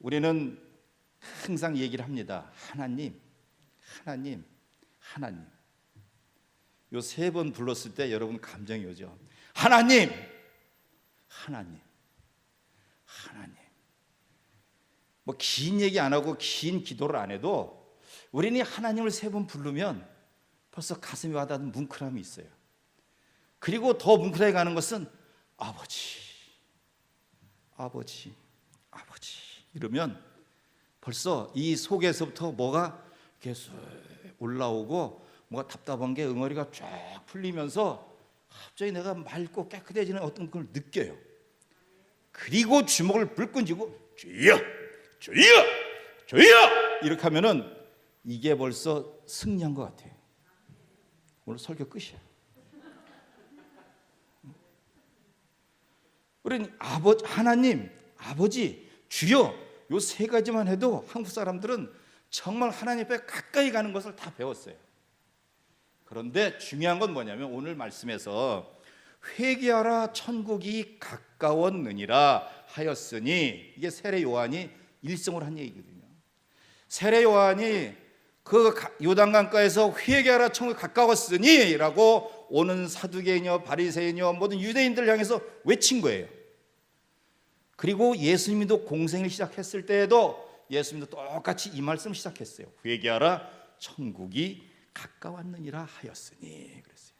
우리는 항상 얘기를 합니다. 하나님, 하나님, 하나님. 요 3번 불렀을 때 여러분 감정이 오죠. 하나님, 하나님, 하나님. 뭐 긴 얘기 안 하고 긴 기도를 안 해도 우리는 하나님을 3번 부르면 벌써 가슴이 와닿는 뭉클함이 있어요. 그리고 더 뭉클하게 가는 것은 아버지, 아버지, 아버지 이러면 벌써 이 속에서부터 뭐가 계속 올라오고 뭐가 답답한 게 응어리가 쫙 풀리면서 갑자기 내가 맑고 깨끗해지는 어떤 걸 느껴요. 그리고 주먹을 불끈 쥐고 주여, 주여, 주여 이렇게 하면은 이게 벌써 승리한 것 같아요. 오늘 설교 끝이야. 우리는 하나님, 아버지, 주여 요 3가지만 해도 한국 사람들은 정말 하나님 앞에 가까이 가는 것을 다 배웠어요. 그런데 중요한 건 뭐냐면 오늘 말씀에서 회개하라 천국이 가까웠느니라 하였으니 이게 세례 요한이 일성을 한 얘기거든요. 세례 요한이 그 요단강가에서 회개하라 천국이 가까웠으니 라고 오는 사두개인이요 바리새인이요 모든 유대인들 향해서 외친 거예요. 그리고 예수님도 공생을 시작했을 때에도 예수님도 똑같이 이 말씀 시작했어요. 회개하라 천국이 가까웠느니라 하였으니 그랬어요.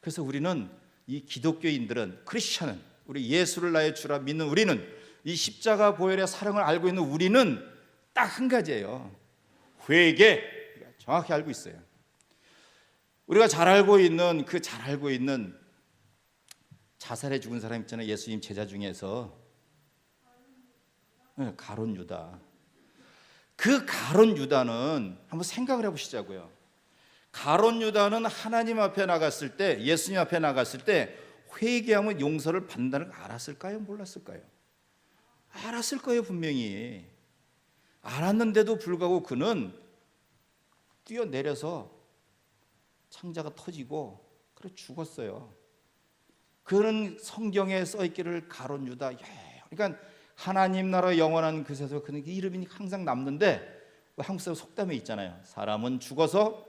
그래서 우리는 이 기독교인들은 크리스천은 우리 예수를 나의 주라 믿는 우리는 이 십자가 보혈의 사랑을 알고 있는 우리는 딱 한 가지예요. 회개. 정확히 알고 있어요. 우리가 잘 알고 있는 자살해 죽은 사람 있잖아요. 예수님 제자 중에서 가룟 유다. 그 가룟 유다는 한번 생각을 해보시자고요. 가룟 유다는 하나님 앞에 나갔을 때, 예수님 앞에 나갔을 때 회개하면 용서를 받는다는 걸 알았을까요? 몰랐을까요? 알았을 거예요. 분명히 알았는데도 불구하고 그는 뛰어내려서 창자가 터지고 그래 죽었어요. 그는 성경에 써있기를 가룟 유다. 그러니까 하나님 나라 영원한 그새서 그는 이름이 항상 남는데 한국 사람 속담에 있잖아요. 사람은 죽어서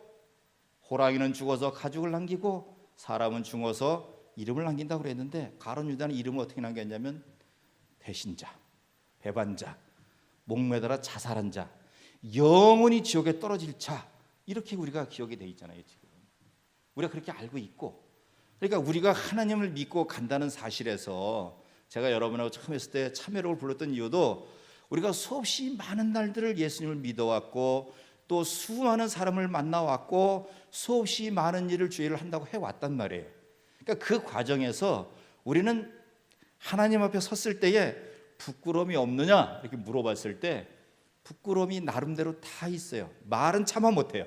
호랑이는 죽어서 가죽을 남기고 사람은 죽어서 이름을 남긴다고 그랬는데 가룟 유다는 이름을 어떻게 남겼냐면 배신자, 배반자, 목매달아 자살한 자, 영원히 지옥에 떨어질 자 이렇게 우리가 기억이 돼 있잖아요. 지금 우리가 그렇게 알고 있고 그러니까 우리가 하나님을 믿고 간다는 사실에서 제가 여러분하고 처음 했을 때 참회록을 불렀던 이유도 우리가 수없이 많은 날들을 예수님을 믿어왔고 또 수많은 사람을 만나왔고 수없이 많은 일을 주의를 한다고 해왔단 말이에요. 그러니까 그 과정에서 우리는 하나님 앞에 섰을 때에 부끄러움이 없느냐 이렇게 물어봤을 때 부끄러움이 나름대로 다 있어요. 말은 차마 못해요.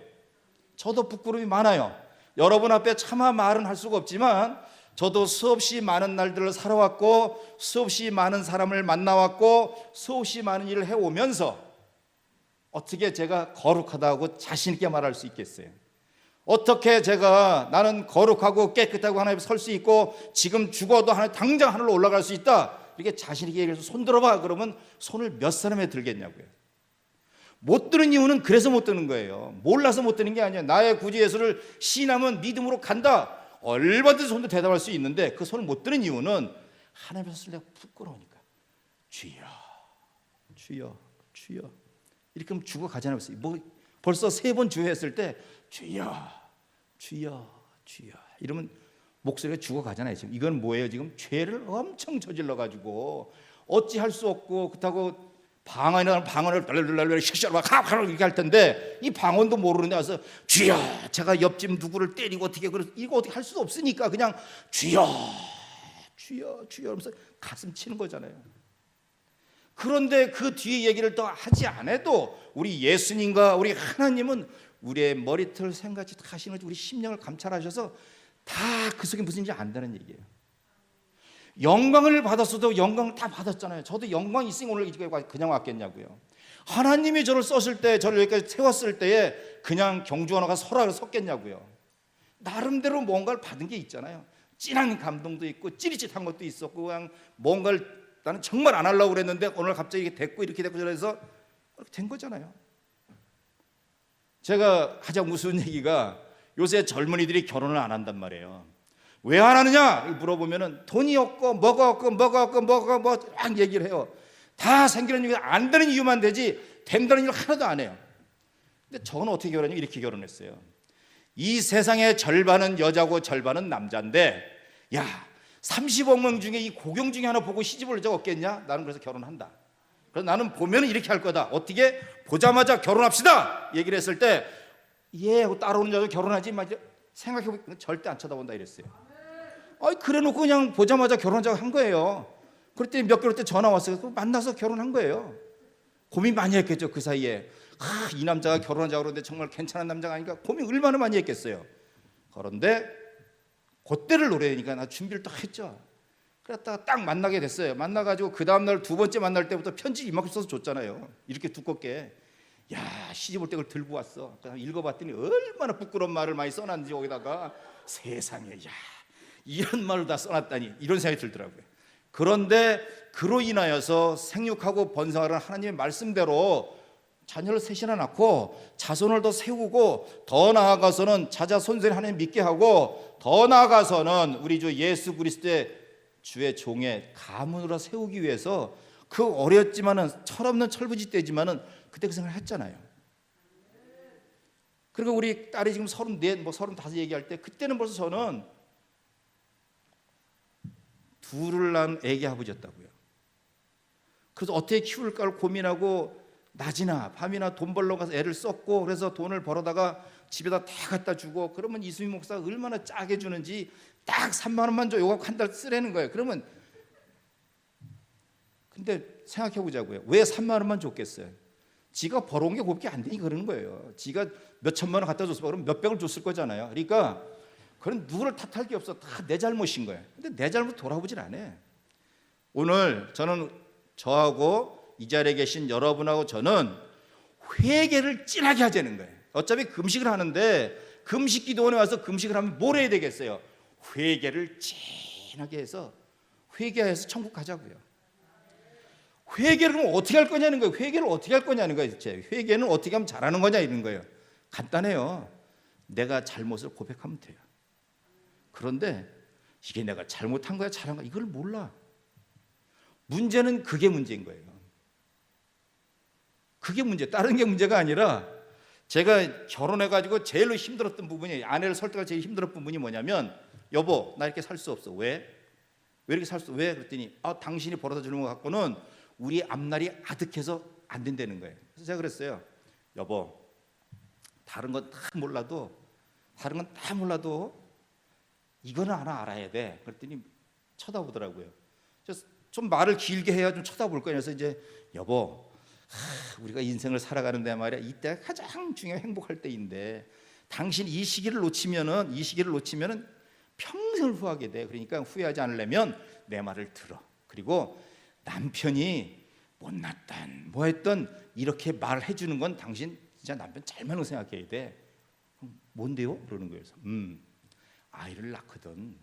저도 부끄러움이 많아요. 여러분 앞에 차마 말은 할 수가 없지만 저도 수없이 많은 날들을 살아왔고 수없이 많은 사람을 만나왔고 수없이 많은 일을 해오면서 어떻게 제가 거룩하다고 자신 있게 말할 수 있겠어요? 어떻게 제가 나는 거룩하고 깨끗하고 하나님 앞에 설 수 있고 지금 죽어도 당장 하늘로 올라갈 수 있다 이렇게 자신 있게 얘기해서 손 들어봐 그러면 손을 몇 사람에 들겠냐고요. 못 드는 이유는 그래서 못 드는 거예요. 몰라서 못 드는 게 아니에요. 나의 구주 예수를 신하면 믿음으로 간다 얼마든지 손도 대답할 수 있는데 그 손을 못 드는 이유는 하나님 앞에 섰을 때 부끄러우니까 주여 주여 주여 이렇게 하면 죽어가잖아요. 뭐 벌써 3번 주여 했을 때 주여 주여 주여 이러면 목소리가 죽어가잖아요. 지금 이건 뭐예요? 지금 죄를 엄청 저질러가지고 어찌할 수 없고 그렇다고 방언을 달달달달 샥샥 이렇게 할 텐데 이 방언도 모르는데 와서 주여 제가 옆집 누구를 때리고 어떻게 이거 어떻게 할 수도 없으니까 그냥 주여 주여 주여 하면서 가슴 치는 거잖아요. 그런데 그 뒤에 얘기를 더 하지 않아도 우리 예수님과 우리 하나님은 우리의 머리털 생각이 다 하시는 우리 심령을 감찰하셔서 다 그 속에 무슨 일인지 안다는 얘기예요. 영광을 받았어도 영광을 다 받았잖아요. 저도 영광이 있으니 오늘 그냥 왔겠냐고요. 하나님이 저를 썼을 때 저를 여기까지 세웠을 때에 그냥 경주하나가 설화를 섰겠냐고요. 나름대로 뭔가를 받은 게 있잖아요. 찐한 감동도 있고 찌릿찌릿한 것도 있었고 그냥 뭔가를 나는 정말 안 하려고 그랬는데 오늘 갑자기 이렇게 됐고 그래서 그렇게 된 거잖아요. 제가 가장 무서운 얘기가 요새 젊은이들이 결혼을 안 한단 말이에요. 왜 안 하느냐 물어보면은 돈이 없고 뭐가 없고 막 얘기를 해요. 다 생기는 이유 안 되는 이유만 되지 된다는 이유 하나도 안 해요. 근데 저는 어떻게 결혼했냐면 이렇게 결혼했어요. 이 세상의 절반은 여자고 절반은 남자인데 야 30억 명 중에 이 고경 중에 하나 보고 시집을 여자가 없겠냐? 나는 그래서 결혼한다. 그래서 나는 보면 이렇게 할 거다. 어떻게? 보자마자 결혼합시다 얘기를 했을 때 예 하고 따라오는 여자 결혼하지 막 생각해보면 절대 안 쳐다본다 이랬어요. 그래놓고 그냥 보자마자 결혼하자고 한 거예요. 그랬더니 몇 개월 때 전화 왔어요. 만나서 결혼한 거예요. 고민 많이 했겠죠. 그 사이에 이 남자가 결혼하자고 그러는데 정말 괜찮은 남자가 아닌가 고민 얼마나 많이 했겠어요. 그런데 그때를 노래하니까 나 준비를 딱 했죠. 그랬다가 딱 만나게 됐어요. 만나가지고 그 다음날 두 번째 만날 때부터 편지 이만큼 써서 줬잖아요. 이렇게 두껍게. 야 시집 올 때 그걸 들고 왔어. 읽어봤더니 얼마나 부끄러운 말을 많이 써놨는지 거기다가 세상에 야 이런 말을 다 써놨다니 이런 생각이 들더라고요. 그런데 그로 인하여서 생육하고 번성하는 하나님의 말씀대로 자녀를 셋이나 낳고 자손을 더 세우고 더 나아가서는 자자손손 하나님 믿게 하고 더 나아가서는 우리 주 예수 그리스도의 주의 종의 가문으로 세우기 위해서 그 어렸지만은 철없는 철부지 때지만은 그때 그 생각을 했잖아요. 그리고 우리 딸이 지금 34, 35 얘기할 때 그때는 벌써 저는 둘을 낳은 애기 아버지였다고요. 그래서 어떻게 키울까를 고민하고 낮이나 밤이나 돈 벌러 가서 애를 썼고 그래서 돈을 벌어다가 집에다 다 갖다 주고 그러면 이수민 목사가 얼마나 짜게 주는지 딱 3만 원만 줘. 요거 한 달 쓰라는 거예요. 그러면 근데 생각해 보자고요. 왜 3만 원만 줬겠어요? 지가 벌어온 게 그렇게 안 되니 그러는 거예요. 지가 몇 천만 원 갖다 줬어. 그럼 몇 백을 줬을 거잖아요. 그러니까 그런 누구를 탓할 게 없어. 다 내 잘못인 거예요. 근데 내 잘못 돌아보질 않아요. 오늘 저는 저하고 이 자리에 계신 여러분하고 저는 회개를 진하게 하자는 거예요. 어차피 금식을 하는데 금식 기도원에 와서 금식을 하면 뭘 해야 되겠어요? 회개를 진하게 해서 회개해서 천국 가자고요. 회개를 그럼 어떻게 할 거냐는 거예요. 회개를 어떻게 할 거냐는 거예요. 회개는 어떻게 하면 잘하는 거냐 이런 거예요. 간단해요. 내가 잘못을 고백하면 돼요. 그런데 이게 내가 잘못한 거야 잘한 거야 이걸 몰라. 문제는 그게 문제인 거예요. 그게 문제. 다른 게 문제가 아니라 제가 결혼해가지고 제일로 힘들었던 부분이 아내를 설득할 제일 힘들었던 부분이 뭐냐면 여보 나 이렇게 살 수 없어. 왜 이렇게 살 수? 왜? 그랬더니 당신이 벌어다 주는 거 갖고는 우리 앞날이 아득해서 안 된다는 거예요. 그래서 제가 그랬어요. 여보 다른 건 다 몰라도 이거는 하나 알아야 돼. 그랬더니 쳐다보더라고요. 그래서 좀 말을 길게 해야 좀 쳐다볼 거예요. 그래서 이제 여보 우리가 인생을 살아가는데 말이야 이때가 가장 중요한 행복할 때인데 당신 이 시기를 놓치면은 평생을 후회하게 돼. 그러니까 후회하지 않으려면 내 말을 들어. 그리고 남편이 못났던 뭐했던 이렇게 말해 주는 건 당신 진짜 남편 잘 맞는 거 생각해야 돼. 뭔데요? 그러는 거예요. 아이를 낳거든.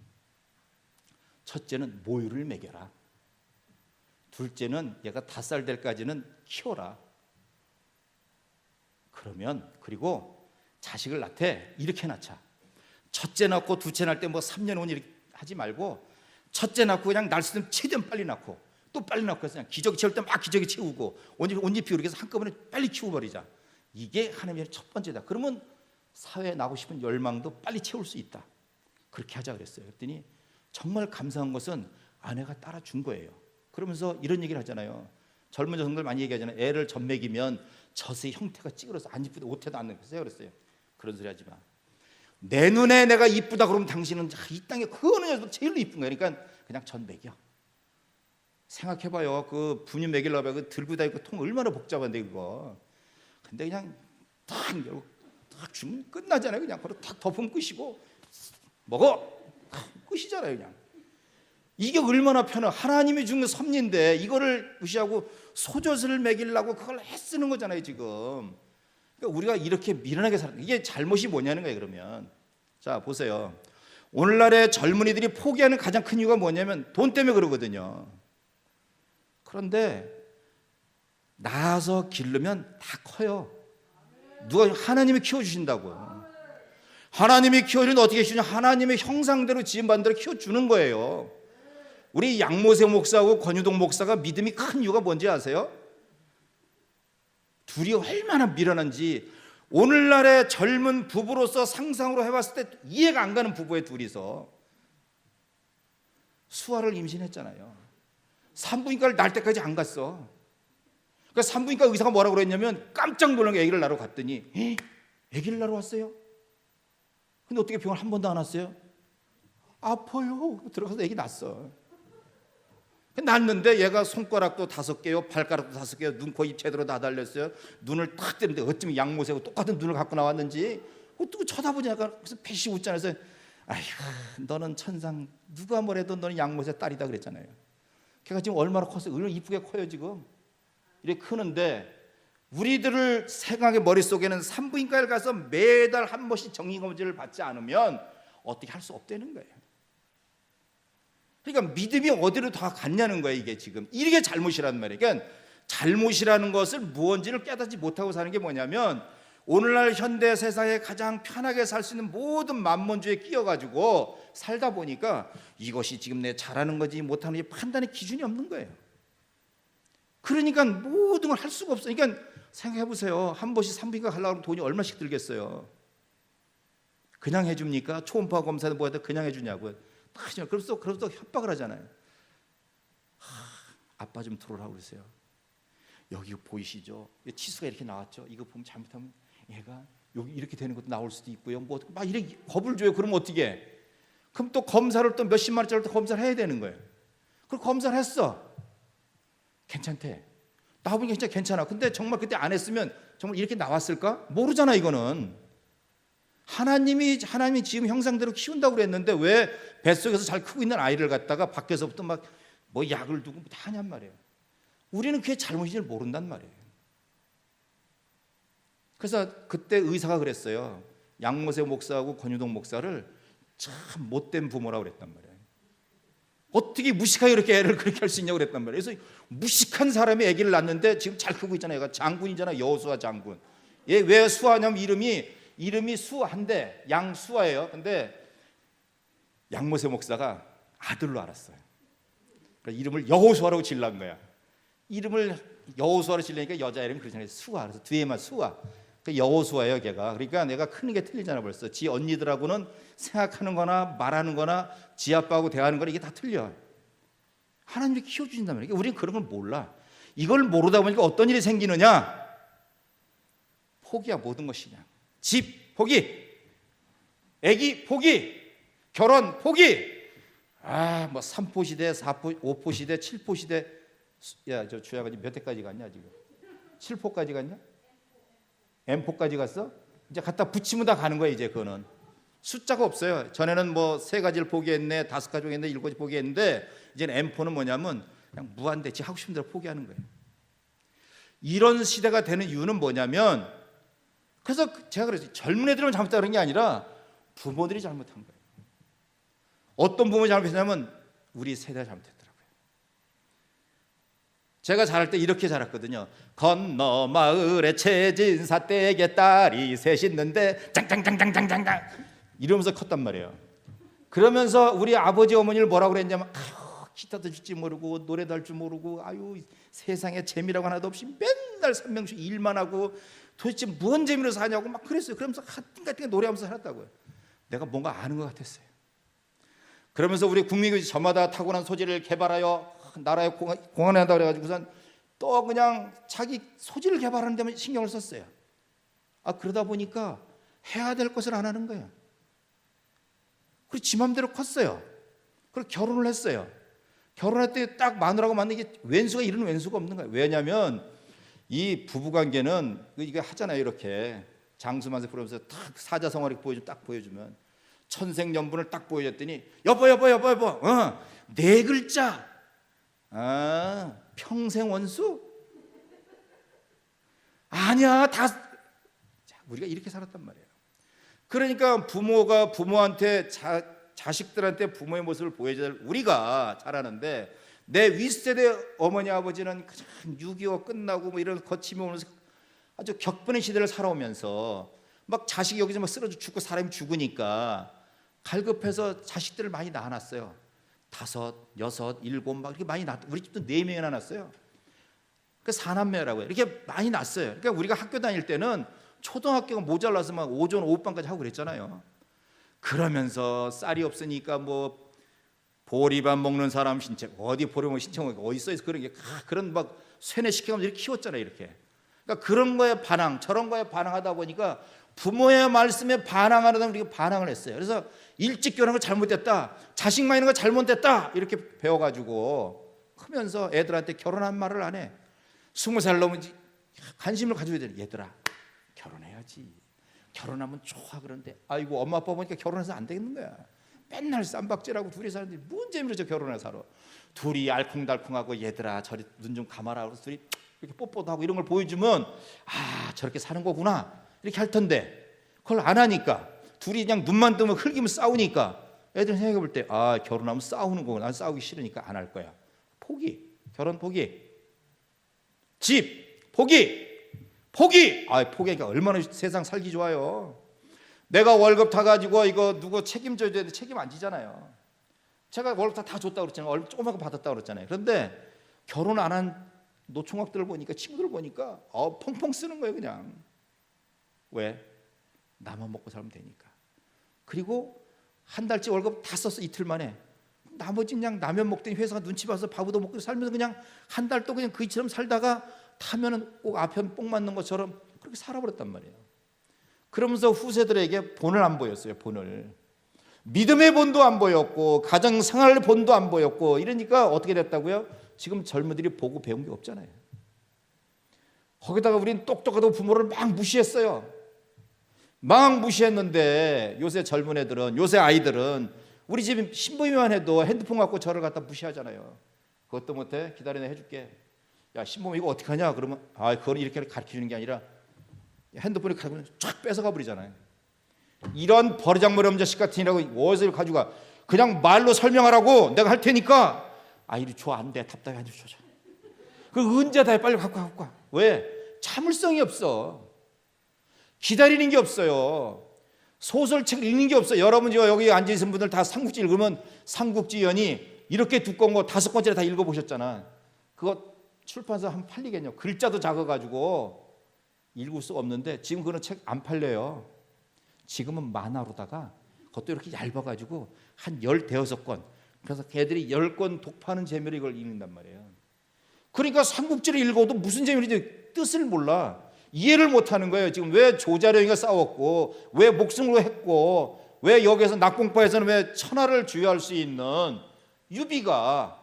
첫째는 모유를 먹여라. 둘째는 얘가 5살 될까지는 키워라. 그리고 자식을 낳되 이렇게 낳자. 첫째 낳고 둘째 낳을 때 3년 5년 이렇게 하지 말고 첫째 낳고 그냥 날 수 있으면 최대한 빨리 낳고 또 빨리 낳고 해서 그냥 기저귀 채울 때 막 기저귀 채우고 옷 입히고 이렇게 해서 한꺼번에 빨리 키워버리자. 이게 하나님의 첫 번째다. 그러면 사회에 나고 싶은 열망도 빨리 채울 수 있다. 그렇게 하자 그랬어요. 그랬더니 정말 감사한 것은 아내가 따라준 거예요. 그러면서 이런 얘기를 하잖아요. 젊은 여성들 많이 얘기하잖아요. 애를 젖먹이면 젖의 형태가 찌그러서 안 이쁘다 옷에도 안 넣겠어요. 그랬어요. 그런 소리 하지 마. 내 눈에 내가 이쁘다 그러면 당신은 이 땅에 그 어느 녀석 제일 이쁜 거야. 그러니까 그냥 젖 먹여. 생각해봐요. 그 분유 먹이려고 그 들고 다니고 통 얼마나 복잡한데 그거. 근데 그냥 탁 열고 딱 주면 끝나잖아요. 그냥 바로 탁 덮으면 끝이고 먹어 끝이잖아요. 그냥 이게 얼마나 편해. 하나님이 준 섭리인데 이거를 무시하고 소젖을 먹이려고 그걸 애쓰는 거잖아요 지금. 그러니까 우리가 이렇게 미련하게 살아. 이게 잘못이 뭐냐는 거예요. 그러면 자 보세요. 오늘날의 젊은이들이 포기하는 가장 큰 이유가 뭐냐면 돈 때문에 그러거든요. 그런데 낳아서 기르면 다 커요. 누가 하나님이 키워주신다고요. 하나님이 키워주는 어떻게 키우냐? 하나님의 형상대로 지음받은 대로 키워주는 거예요. 우리 양모세 목사하고 권유동 목사가 믿음이 큰 이유가 뭔지 아세요? 둘이 얼마나 미련한지 오늘날의 젊은 부부로서 상상으로 해봤을 때 이해가 안 가는 부부의 둘이서 수아를 임신했잖아요. 산부인과를 날 때까지 안 갔어. 그러니까 산부인과 의사가 뭐라고 그랬냐면 깜짝 놀란 게 아기를 낳으러 갔더니 아기를 낳으러 왔어요? 근데 어떻게 병원 한 번도 안 왔어요? 아파요. 들어가서 아기 낳았어. 낳았는데 얘가 손가락도 5개요, 발가락도 5개요, 눈, 코, 입 제대로 다 달렸어요. 눈을 탁 뜨는데 어쩌면 양모세하고 똑같은 눈을 갖고 나왔는지 어떻게 쳐다보지 약간 그래서 패시 웃잖아요. 아이고 너는 천상, 누가 뭐래도 너는 양모세 딸이다 그랬잖아요. 걔가 지금 얼마나 컸어요. 얼마나 이쁘게 커요 지금. 이렇게 크는데 우리들을 생각의 머릿속에는 산부인과를 가서 매달 한 번씩 정기검진을 받지 않으면 어떻게 할 수 없다는 거예요. 그러니까 믿음이 어디로 다 갔냐는 거예요. 이게 지금 이게 잘못이란 말이에요. 그러니까 잘못이라는 것을 무언지를 깨닫지 못하고 사는 게 뭐냐면 오늘날 현대 세상에 가장 편하게 살 수 있는 모든 만몬주의에 끼어가지고 살다 보니까 이것이 지금 내 잘하는 거지 못하는 게 판단의 기준이 없는 거예요. 그러니까 모든 걸 할 수가 없어요. 그러니까 생각해 보세요. 한 번씩 산부인과 가려고 하면 돈이 얼마씩 들겠어요. 그냥 해줍니까? 초음파 검사도 뭐해도 그냥 해주냐고요. 그래서 협박을 하잖아요. 아빠 좀 들어오라고 그러세요. 여기 보이시죠? 치수가 이렇게 나왔죠? 이거 보면 잘못하면 얘가 여기 이렇게 되는 것도 나올 수도 있고요. 뭐 막 이렇게 겁을 줘요. 그러면 어떻게 해? 그럼 또 검사를 또 몇십만 원짜리 또 검사를 해야 되는 거예요. 그럼 검사를 했어. 괜찮대. 나보니까 진짜 괜찮아. 근데 정말 그때 안 했으면 정말 이렇게 나왔을까? 모르잖아 이거는. 하나님이 지금 형상대로 키운다고 그랬는데 왜 뱃속에서 잘 크고 있는 아이를 갖다가 밖에서부터 막 뭐 약을 두고 다 하냔 말이에요. 우리는 그게 잘못인지 모른단 말이에요. 그래서 그때 의사가 그랬어요. 양모세 목사하고 권유동 목사를 참 못된 부모라고 그랬단 말이에요. 어떻게 무식하게 이렇게 애를 그렇게 할 수 있냐고 그랬단 말이에요. 그래서 무식한 사람이 아기를 낳는데 지금 잘 크고 있잖아요. 얘가 장군이잖아. 여호수아 장군. 얘 왜 수아냐면 이름이 수아인데 양수아예요. 근데 양모세 목사가 아들로 알았어요. 그러니까 이름을 여호수아라고 지으려는 거야. 이름을 여호수아로 지으려니까 여자 이름이 그렇잖아요. 수아. 그래서 뒤에만 수아. 그 여호수아예요, 걔가. 그러니까 내가 크는 게 틀리잖아 벌써. 지 언니들하고는 생각하는 거나 말하는 거나 지 아빠하고 대하는 거나 이게 다 틀려. 하나님이 키워주신단 말이에요. 우리는 그런 걸 몰라. 이걸 모르다 보니까 어떤 일이 생기느냐? 포기야, 모든 것이 그냥. 집 포기, 애기 포기, 결혼 포기. 뭐 3포 시대, 4포, 5포 시대, 7포 시대. 야, 저 주야가 몇 대까지 갔냐 지금? 7포까지 갔냐? M포까지 갔어? 이제 갖다 붙이면 다 가는 거야 이제. 그거는 숫자가 없어요. 전에는 뭐 3가지를 포기했네, 5가지 포기했네, 7가지 포기했는데 이제는 M포는 뭐냐면 그냥 무한대치 하고 싶은 대로 포기하는 거예요. 이런 시대가 되는 이유는 뭐냐면, 그래서 제가 그랬어요. 젊은 애들은 잘못했다 그런 게 아니라 부모들이 잘못한 거예요. 어떤 부모가 잘못했냐면 우리 세대가 잘못했더라고요. 제가 자랄 때 이렇게 자랐거든요. 건너 마을에 최진사 댁에 딸이 셋 있는데 짱짱짱짱짱짱짱 이러면서 컸단 말이에요. 그러면서 우리 아버지 어머니를 뭐라고 그랬냐면 기타도 칠 줄 모르고 노래도 할 줄 모르고 세상에 재미라고 하나도 없이 맨날 삼명씩 일만 하고 도대체 무슨 재미로 사냐고 막 그랬어요. 그러면서 하여튼 노래하면서 살았다고요. 내가 뭔가 아는 것 같았어요. 그러면서 우리 국민교회 저마다 타고난 소질을 개발하여 나라에 공헌해야 한다고 그래가지고선 또 그냥 자기 소질을 개발하는 데만 신경을 썼어요. 그러다 보니까 해야 될 것을 안 하는 거예요. 그리고 지 맘대로 컸어요. 그리고 결혼을 했어요. 결혼할 때 딱 마누라고 만난 게 왼수가 이런 왼수가 없는 거예요. 왜냐하면 이 부부관계는 이게 하잖아요. 이렇게 장수만세 부르면서 딱 사자성어를 딱 보여주면 천생연분을 딱 보여줬더니 여보 4글자 평생 원수? 아니야 우리가 이렇게 살았단 말이에요. 그러니까 부모가 부모한테 자식들한테 부모의 모습을 보여줘야 될 우리가 잘하는데 내 윗세대 어머니 아버지는 그냥 6.25 끝나고 뭐 이런 거침이 오면서 아주 격분의 시대를 살아오면서 막 자식이 여기서 막 쓰러져 죽고 사람이 죽으니까 갈급해서 자식들을 많이 낳아놨어요. 5, 6, 7 막 이렇게 많이 낳았. 우리 집도 4명이나 낳았어요. 그 사남매라고요. 이렇게 많이 낳았어요. 그러니까 우리가 학교 다닐 때는 초등학교가 모자라서 막 오전 오후반까지 하고 그랬잖아요. 그러면서 쌀이 없으니까 뭐 보리밥 먹는 사람 신청, 어디 보리밥 신청 어디 써 있어, 그런 게 그런 막 세뇌시켜가면서 이렇게 키웠잖아요. 이렇게. 그러니까 그런 거에 반항, 저런 거에 반항하다 보니까 부모의 말씀에 반항하려다 우리가 반항을 했어요. 그래서 일찍 결혼한 거 잘못됐다, 자식만 있는 거 잘못됐다 이렇게 배워가지고 크면서 애들한테 결혼한 말을 안 해. 20살 넘으면 관심을 가져야 돼. 얘들아, 결혼해야지. 결혼하면 좋아. 그런데 아이고 엄마 아빠 보니까 결혼해서 안 되겠는 거야. 맨날 쌈박질하고 둘이 사는데 뭔 재미로 저 결혼해 살아. 둘이 알콩달콩하고 얘들아 저리 눈 좀 감아라. 그래서 둘이 이렇게 뽀뽀도 하고 이런 걸 보여주면 아 저렇게 사는 거구나 이렇게 할 텐데 그걸 안 하니까 둘이 그냥 눈만 뜨면 흘기면 싸우니까 애들 생각해 볼 때 아 결혼하면 싸우는 거구나. 난 싸우기 싫으니까 안 할 거야. 포기. 결혼 포기. 집 포기. 아 포기하니까 얼마나 세상 살기 좋아요. 내가 월급 타가지고 이거 누구 책임져야 되는데 책임 안 지잖아요. 제가 월급 다 줬다고 그랬잖아요. 월급 조금만 받았다고 그랬잖아요. 그런데 결혼 안 한 노총각들을 보니까 친구들을 보니까 펑펑 쓰는 거예요. 그냥. 왜? 나만 먹고 살면 되니까. 그리고 한 달치 월급 다 썼어. 이틀 만에. 나머지 그냥 라면 먹더니 회사가 눈치 봐서 밥도 먹고 살면서 그냥 한 달 또 그냥 그이처럼 살다가 타면은 꼭 앞에 뽕 맞는 것처럼 그렇게 살아버렸단 말이에요. 그러면서 후세들에게 본을 안 보였어요. 본을. 믿음의 본도 안 보였고 가정 생활의 본도 안 보였고 이러니까 어떻게 됐다고요? 지금 젊은이들이 보고 배운 게 없잖아요. 거기다가 우린 똑똑하다고 부모를 막 무시했어요. 막 무시했는데 요새 젊은 애들은, 요새 아이들은 우리 집 신부님만 해도 핸드폰 갖고 저를 갖다 무시하잖아요. 그것도 못해? 기다리네 해줄게. 야 신부님 이거 어떻게 하냐? 그러면 그건 이렇게 가르쳐주는 게 아니라 핸드폰을 가지고 쫙 뺏어가 버리잖아요. 이런 버르장머리 없는 자식 같은 이라고 어디서 가져가. 그냥 말로 설명하라고 내가 할 테니까 이리 줘. 안 돼. 답답해. 안 줘. 그 언제 다 빨리 갖고 가. 왜? 참을성이 없어. 기다리는 게 없어요. 소설책 읽는 게 없어요. 여러분 여기 앉아있는 분들 다 삼국지 읽으면 삼국지연이 이렇게 두꺼운 거 5권짜리 다 읽어보셨잖아. 그거 출판사 한 팔리겠냐. 글자도 작아가지고 읽을 수 없는데 지금 그런 책 안 팔려요. 지금은 만화로다가 그것도 이렇게 얇아가지고 한 15권. 그래서 걔들이 10권 독파하는 재미로 이걸 읽는단 말이에요. 그러니까 삼국지를 읽어도 무슨 재미인지 뜻을 몰라. 이해를 못하는 거예요. 지금 왜 조자룡이가 싸웠고 왜 목숨으로 했고 왜 여기서 낙공파에서는 왜 천하를 주유할 수 있는 유비가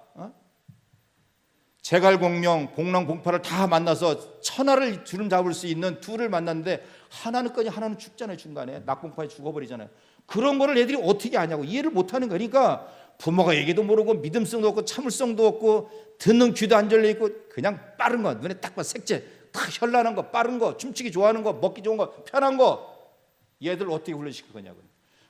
제갈공명, 복랑공파를 다 만나서 천하를 주름 잡을 수 있는 둘을 만났는데 하나는 꺼니 하나는 죽잖아요. 중간에 낙공파에 죽어버리잖아요. 그런 거를 애들이 어떻게 아냐고 이해를 못하는 거니까 부모가 얘기도 모르고 믿음성도 없고 참을성도 없고 듣는 귀도 안 열려 있고 그냥 빠른 거 눈에 딱 봐 색채 딱 현란한 거 빠른 거 춤추기 좋아하는 거 먹기 좋은 거 편한 거 얘들 어떻게 훈련시킬 거냐고요.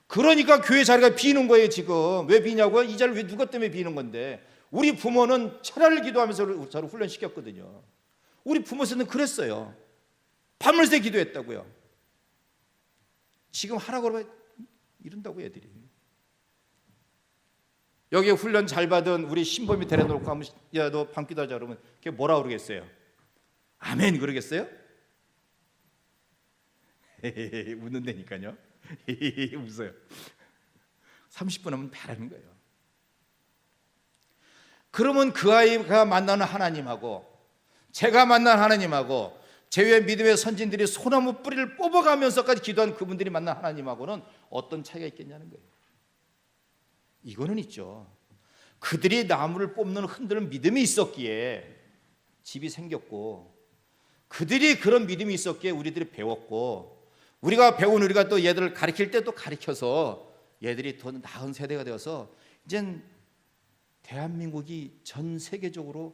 그러니까 교회 자리가 비는 거예요. 지금 왜 비냐고요? 이 자리를 왜 누가 때문에 비는 건데 우리 부모는 철야를 기도하면서 저를 훈련시켰거든요. 우리 부모 세는 그랬어요. 밤을 새 기도했다고요. 지금 하라고 그러면 이런다고 애들이. 여기 훈련 잘 받은 우리 신범이 데려놓고 하면 야 너 밤기도 하자 그러면 그게 뭐라 그러겠어요? 아멘 그러겠어요? 웃는다니까요. 웃어요. 30분 하면 배라는 거예요. 그러면 그 아이가 만나는 하나님하고 제가 만난 하나님하고 제외 믿음의 선진들이 소나무 뿌리를 뽑아가면서까지 기도한 그분들이 만난 하나님하고는 어떤 차이가 있겠냐는 거예요. 이거는 있죠. 그들이 나무를 뽑는 흔드는 믿음이 있었기에 집이 생겼고 그들이 그런 믿음이 있었기에 우리들이 배웠고 우리가 배운 우리가 또 얘들을 가르칠 때 또 가르쳐서 얘들이 더 나은 세대가 되어서 이젠 대한민국이 전 세계적으로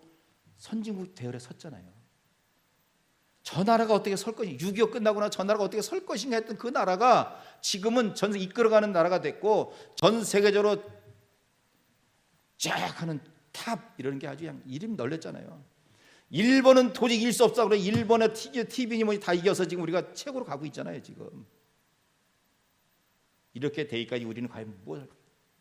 선진국 대열에 섰잖아요. 저 나라가 어떻게 설 것인가, 6.25 끝나고 나서 저 나라가 어떻게 설 것인가 했던 그 나라가 지금은 전 이끌어가는 나라가 됐고 전 세계적으로 쫙 하는 탑 이런 게 아주 그냥 이름 널렸잖아요. 일본은 도저히 이길 수 없어. 그래 일본의 TV니 뭐니 다 이겨서 지금 우리가 최고로 가고 있잖아요. 지금 이렇게 되기까지 우리는 과연 뭘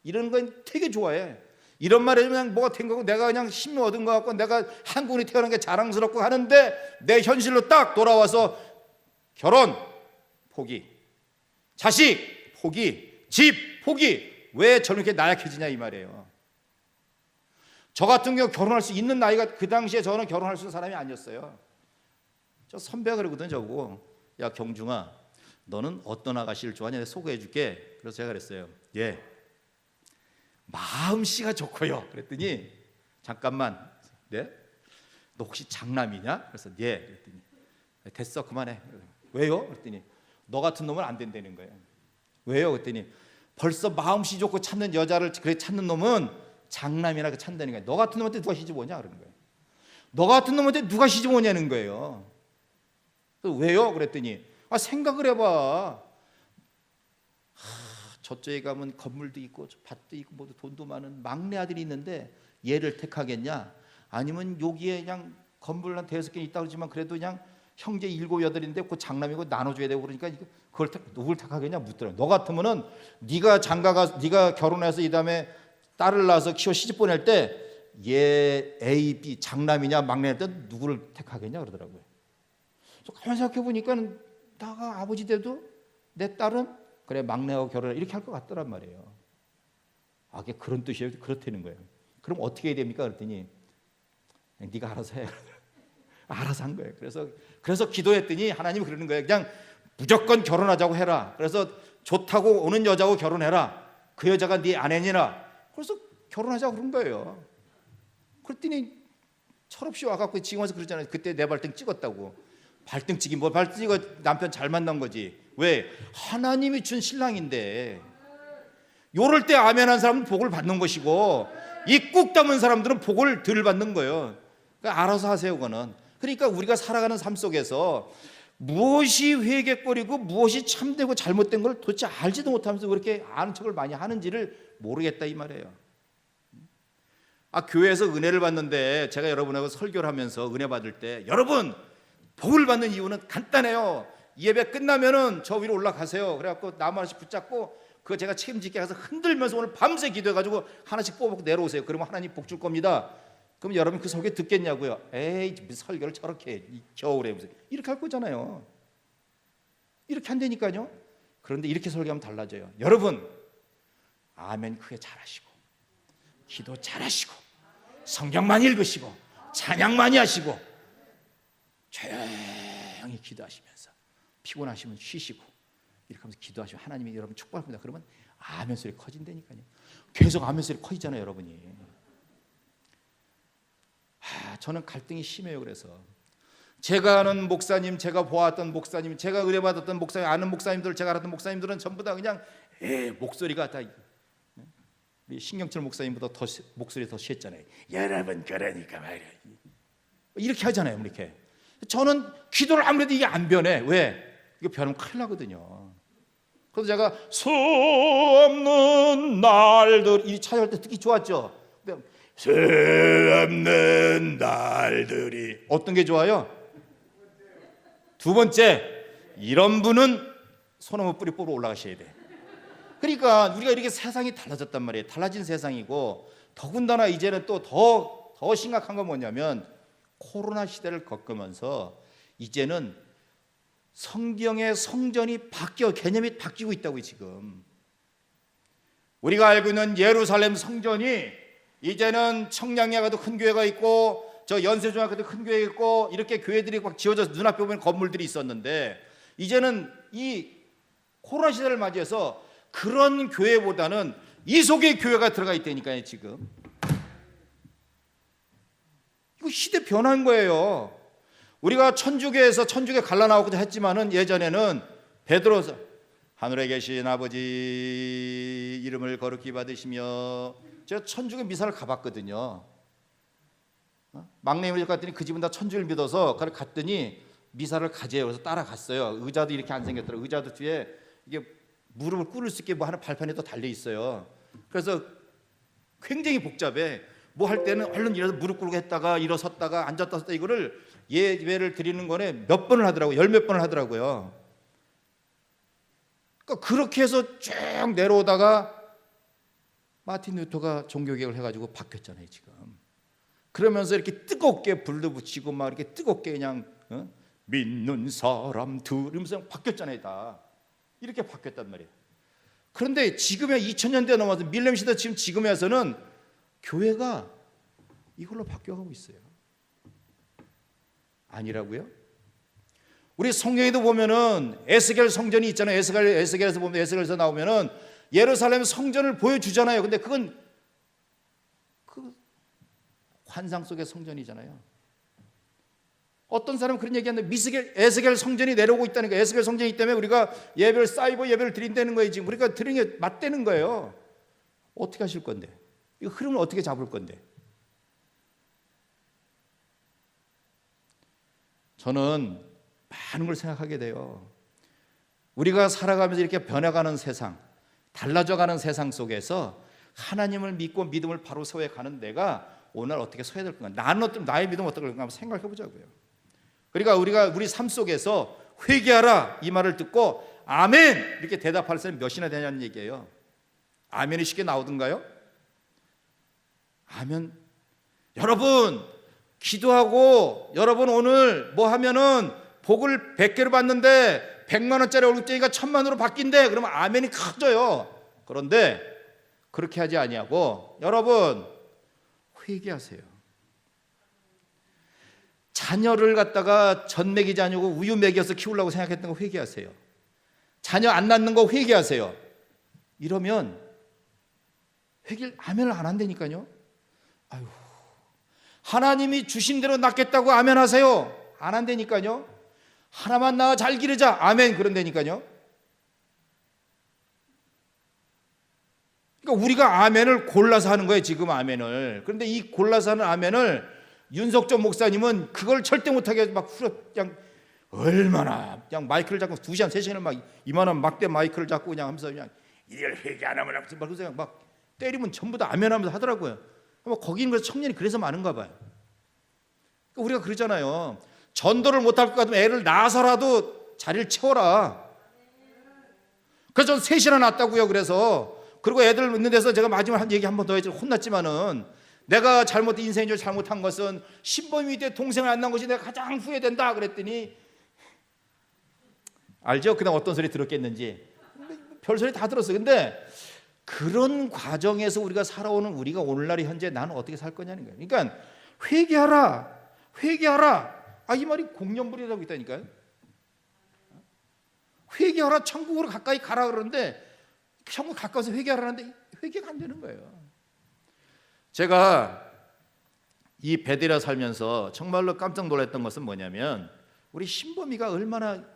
이런 건 되게 좋아해. 이런 말에 그냥 뭐가 된 거고 내가 그냥 힘 얻은 거 같고 내가 한국인이 태어난 게 자랑스럽고 하는데 내 현실로 딱 돌아와서 결혼 포기, 자식 포기, 집 포기. 왜 저는 이렇게 나약해지냐 이 말이에요. 저 같은 경우 결혼할 수 있는 나이가 그 당시에 저는 결혼할 수 있는 사람이 아니었어요. 저 선배가 그러거든요. 저보고 야 경중아 너는 어떤 아가씨를 좋아하냐 소개해 줄게. 그래서 제가 그랬어요. 예 마음씨가 좋고요. 그랬더니 잠깐만 네? 너 혹시 장남이냐? 그래서 예 그랬더니 됐어 그만해. 왜요? 그랬더니 너 같은 놈은 안 된다는 거예요. 왜요? 그랬더니 벌써 마음씨 좋고 찾는 여자를 그래 찾는 놈은 장남이나 찾는다는 거예요. 너 같은 놈한테 누가 시집 오냐 그러는 거예요. 너 같은 놈한테 누가 시집 오냐는 거예요. 그래서 왜요? 그랬더니 생각을 해봐. 저쪽에 가면 건물도 있고 밭도 있고 뭐 돈도 많은 막내 아들이 있는데 얘를 택하겠냐? 아니면 여기에 그냥 건물 한 5개 있다고 그러지만 그래도 그냥 형제 7, 8인데 그 장남이고 나눠줘야 되고 그러니까 그걸 누굴 택하겠냐 묻더라고요. 너 같으면은 네가 장가가 네가 결혼해서 이 다음에 딸을 낳아서 키워 시집 보낼 때 얘 A, B 장남이냐 막내일 때 누구를 택하겠냐 그러더라고요. 그래서 가만히 생각해 보니까 나가 아버지 돼도 내 딸은 그래 막내하고 결혼해 이렇게 할 것 같더란 말이에요. 아 그게 그런 뜻이에요. 그렇다는 거예요. 그럼 어떻게 해야 됩니까? 그랬더니 네가 알아서 해. 알아서 한 거예요. 그래서 기도했더니 하나님이 그러는 거예요. 그냥 무조건 결혼하자고 해라. 그래서 좋다고 오는 여자하고 결혼해라. 그 여자가 네 아내니라. 그래서 결혼하자고 그런 거예요. 그랬더니 철없이 와갖고 지금 와서 그러잖아요. 그때 내 발등 찍었다고. 발등 찍이 뭐 발등 찍어 남편 잘 만난 거지. 왜? 하나님이 준 신랑인데 요럴 때 아멘한 사람은 복을 받는 것이고 이 꾹 담은 사람들은 복을 덜 받는 거예요. 그러니까 알아서 하세요 그거는. 그러니까 우리가 살아가는 삶 속에서 무엇이 회개거리고 무엇이 참되고 잘못된 걸 도대체 알지도 못하면서 그렇게 아는 척을 많이 하는지를 모르겠다 이 말이에요. 교회에서 은혜를 받는데 제가 여러분하고 설교를 하면서 은혜 받을 때 여러분 복을 받는 이유는 간단해요. 예배 끝나면은 저 위로 올라가세요. 그래갖고 나무 하나씩 붙잡고 그거 제가 책임지게 가서 흔들면서 오늘 밤새 기도해가지고 하나씩 뽑아먹고 내려오세요. 그러면 하나님 복 줄 겁니다. 그럼 여러분 그 설교 듣겠냐고요? 에이 설교를 저렇게 해. 이 겨울에 무슨 이렇게 할 거잖아요. 이렇게 한다니까요. 그런데 이렇게 설교하면 달라져요. 여러분 아멘 크게 잘하시고 기도 잘하시고 성경 많이 읽으시고 찬양 많이 하시고 조용히 기도하시면서 피곤하시면 쉬시고 이렇게 하면서 기도하시면 하나님이 여러분 축복합니다. 그러면 아멘 소리 커진다니까요. 계속 아멘 소리 커지잖아요 여러분이. 저는 갈등이 심해요. 그래서 제가 아는 목사님, 제가 보았던 목사님, 제가 의뢰받았던 목사님, 아는 목사님들, 제가 알았던 목사님들은 전부 다 그냥 목소리가 다 우리 신경철 목사님보다 더 목소리 더 셌잖아요. 여러분 그러니까 말이야 이렇게 하잖아요. 이렇게 저는 기도를 아무래도 이게 안 변해. 왜? 이거 변하면 큰일 나거든요. 그래서 제가 수 없는 날들 이 찬양할 때 듣기 좋았죠. 수 없는 날들이 어떤 게 좋아요? 두 번째 이런 분은 소나무 뿌리 뽑으러 올라가셔야 돼. 그러니까 우리가 이렇게 세상이 달라졌단 말이에요. 달라진 세상이고 더군다나 이제는 또 더 심각한 건 뭐냐면 코로나 시대를 겪으면서 이제는 성경의 성전이 개념이 바뀌고 있다고요. 지금 우리가 알고 있는 예루살렘 성전이 이제는 청량리에 가도 큰 교회가 있고 저 연세중학교도 큰 교회 있고 이렇게 교회들이 막 지어져서 눈앞에 보면 건물들이 있었는데 이제는 이 코로나 시대를 맞이해서 그런 교회보다는 이 속에 교회가 들어가 있다니까요. 지금 이거 시대 변한 거예요. 우리가 천주교에서 천주교 갈라나오고도 했지만은 예전에는 베드로서 하늘에 계신 아버지 이름을 거룩히 받으시며 제가 천주교 미사를 가봤거든요. 막내를 갔더니 그 집은 다 천주를 믿어서 갔더니 미사를 가재요. 그래서 따라갔어요. 의자도 이렇게 안 생겼더라고요. 의자도 뒤에 이게 무릎을 꿇을 수 있게 뭐 하는 발판이 또 달려 있어요. 그래서 굉장히 복잡해. 뭐 할 때는 얼른 일어서 무릎 꿇고 했다가 일어섰다가 앉았다 섰다 이거를 예배를 드리는 거에 몇 번을 하더라고요. 열 몇 번을 하더라고요. 그러니까 그렇게 해서 쭉 내려오다가 마틴 루터가 종교개혁을 해가지고 바뀌었잖아요 지금. 그러면서 이렇게 뜨겁게 불도 붙이고 막 이렇게 뜨겁게 그냥 믿는 사람들 이러면서 바뀌었잖아요 다. 이렇게 바뀌었단 말이에요. 그런데 지금의 2000년대 넘어서 밀레니엄 시대 지금에 와서는 교회가 이걸로 바뀌어가고 있어요. 아니라고요? 우리 성경에도 보면은 에스겔 성전이 있잖아요. 에스겔에서 보면 에스겔에서 나오면은 예루살렘 성전을 보여주잖아요. 근데 그건 그 환상 속의 성전이잖아요. 어떤 사람은 그런 얘기하는데 에스겔 성전이 내려오고 있다니까. 에스겔 성전이 있기 때문에 우리가 사이버 예배를 드린다는 거예요. 지금 우리가 드리는 게 맞대는 거예요. 어떻게 하실 건데? 이 흐름을 어떻게 잡을 건데? 저는 많은 걸 생각하게 돼요. 우리가 살아가면서 이렇게 변해가는 세상, 달라져가는 세상 속에서 하나님을 믿고 믿음을 바로 세워가는 내가 오늘 어떻게 서야 될 건가? 나의 믿음은 어떻게 될까 한번 생각해 보자고요. 그러니까 우리 삶 속에서 회개하라 이 말을 듣고 아멘 이렇게 대답할 사람이 몇이나 되냐는 얘기예요. 아멘이 쉽게 나오던가요? 아멘. 여러분 기도하고 여러분 오늘 뭐 하면은 복을 100개로 받는데 100만 원짜리 월급쟁이가 1000만으로 바뀐대. 그러면 아멘이 커져요. 그런데 그렇게 하지 아니하고 여러분 회개하세요. 자녀를 갖다가 전 먹이지 아니고 우유 먹여서 키우려고 생각했던 거 회개하세요. 자녀 안 낳는 거 회개하세요. 이러면 아멘을 안 한다니까요. 아유, 하나님이 주신 대로 낳겠다고 아멘 하세요. 안 한다니까요. 하나만 낳아 잘 기르자 아멘 그런다니까요. 그러니까 우리가 아멘을 골라서 하는 거예요 지금 아멘을. 그런데 이 골라서 하는 아멘을 윤석전 목사님은 그걸 절대 못하게 막 그냥 얼마나 그냥 마이크를 잡고 2시간 3시간을 막 이만한 막대 마이크를 잡고 그냥 하면서 그냥 이걸 회개 안 하면 막 때리면 전부 다 아멘하면서 하더라고요. 거기 있는 청년이 그래서 많은가 봐요. 그러니까 우리가 그러잖아요. 전도를 못할 것 같으면 애를 낳아서라도 자리를 채워라. 그래서 저는 3시나 낳았다고요. 그리고 애들 있는 데서 제가 마지막 한 얘기 한 번 더 해서 혼났지만은 내가 인생에 잘못한 것은 신범이 때 동생을 안 낳은 것이 내가 가장 후회된다 그랬더니 알죠? 그다음 어떤 소리 들었겠는지 별소리 다 들었어요. 근데 그런 과정에서 우리가 살아오는 우리가 오늘날 현재 나는 어떻게 살 거냐는 거예요. 그러니까 회개하라. 이 말이 공연불이라고 있다니까요. 회개하라. 천국으로 가까이 가라 그러는데 천국 가까워서 회개하라는데 회개가 안 되는 거예요. 제가 이 베델에 살면서 정말로 깜짝 놀랐던 것은 뭐냐면 우리 신범이가 얼마나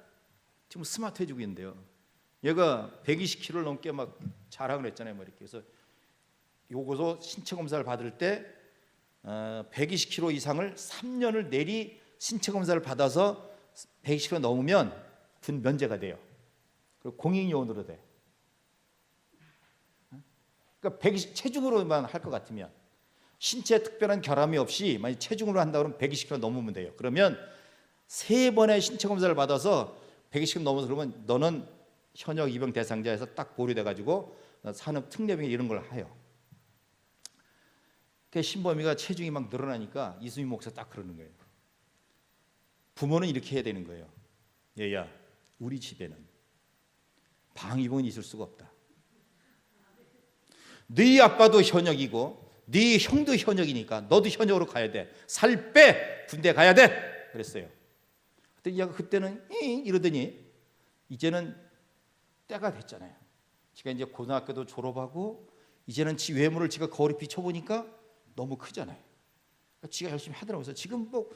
지금 스마트해지고 있는데요. 얘가 120kg를 넘게 막 자랑을 했잖아요. 뭐 이렇게. 그래서 요거서 신체 검사를 받을 때 120kg 이상을 3년을 내리 신체 검사를 받아서 120kg 넘으면 군 면제가 돼요. 그리고 공익요원으로 돼. 그러니까 120 체중으로만 할 것 같으면 신체에 특별한 결함이 없이 만약 체중으로 한다 그러면 120kg 넘으면 돼요. 그러면 3번의 신체 검사를 받아서 120kg 넘어서 그러면 너는 현역 입영 대상자에서 딱 보류돼 가지고 산업 특례병 이런 걸 해요. 그 신범이가 체중이 막 늘어나니까 이수민 목사 딱 그러는 거예요. 부모는 이렇게 해야 되는 거예요. 얘야, 우리 집에는 방위병은 있을 수가 없다. 네 아빠도 현역이고 네 형도 현역이니까 너도 현역으로 가야 돼. 살 빼 군대 가야 돼. 그랬어요. 그때는 이러더니 이제는 때가 됐잖아요. 지가 이제 고등학교도 졸업하고 이제는 지 외모를 지가 거울에 비춰보니까 너무 크잖아요. 그러니까 지가 열심히 하더라고요. 그래서 지금 뭐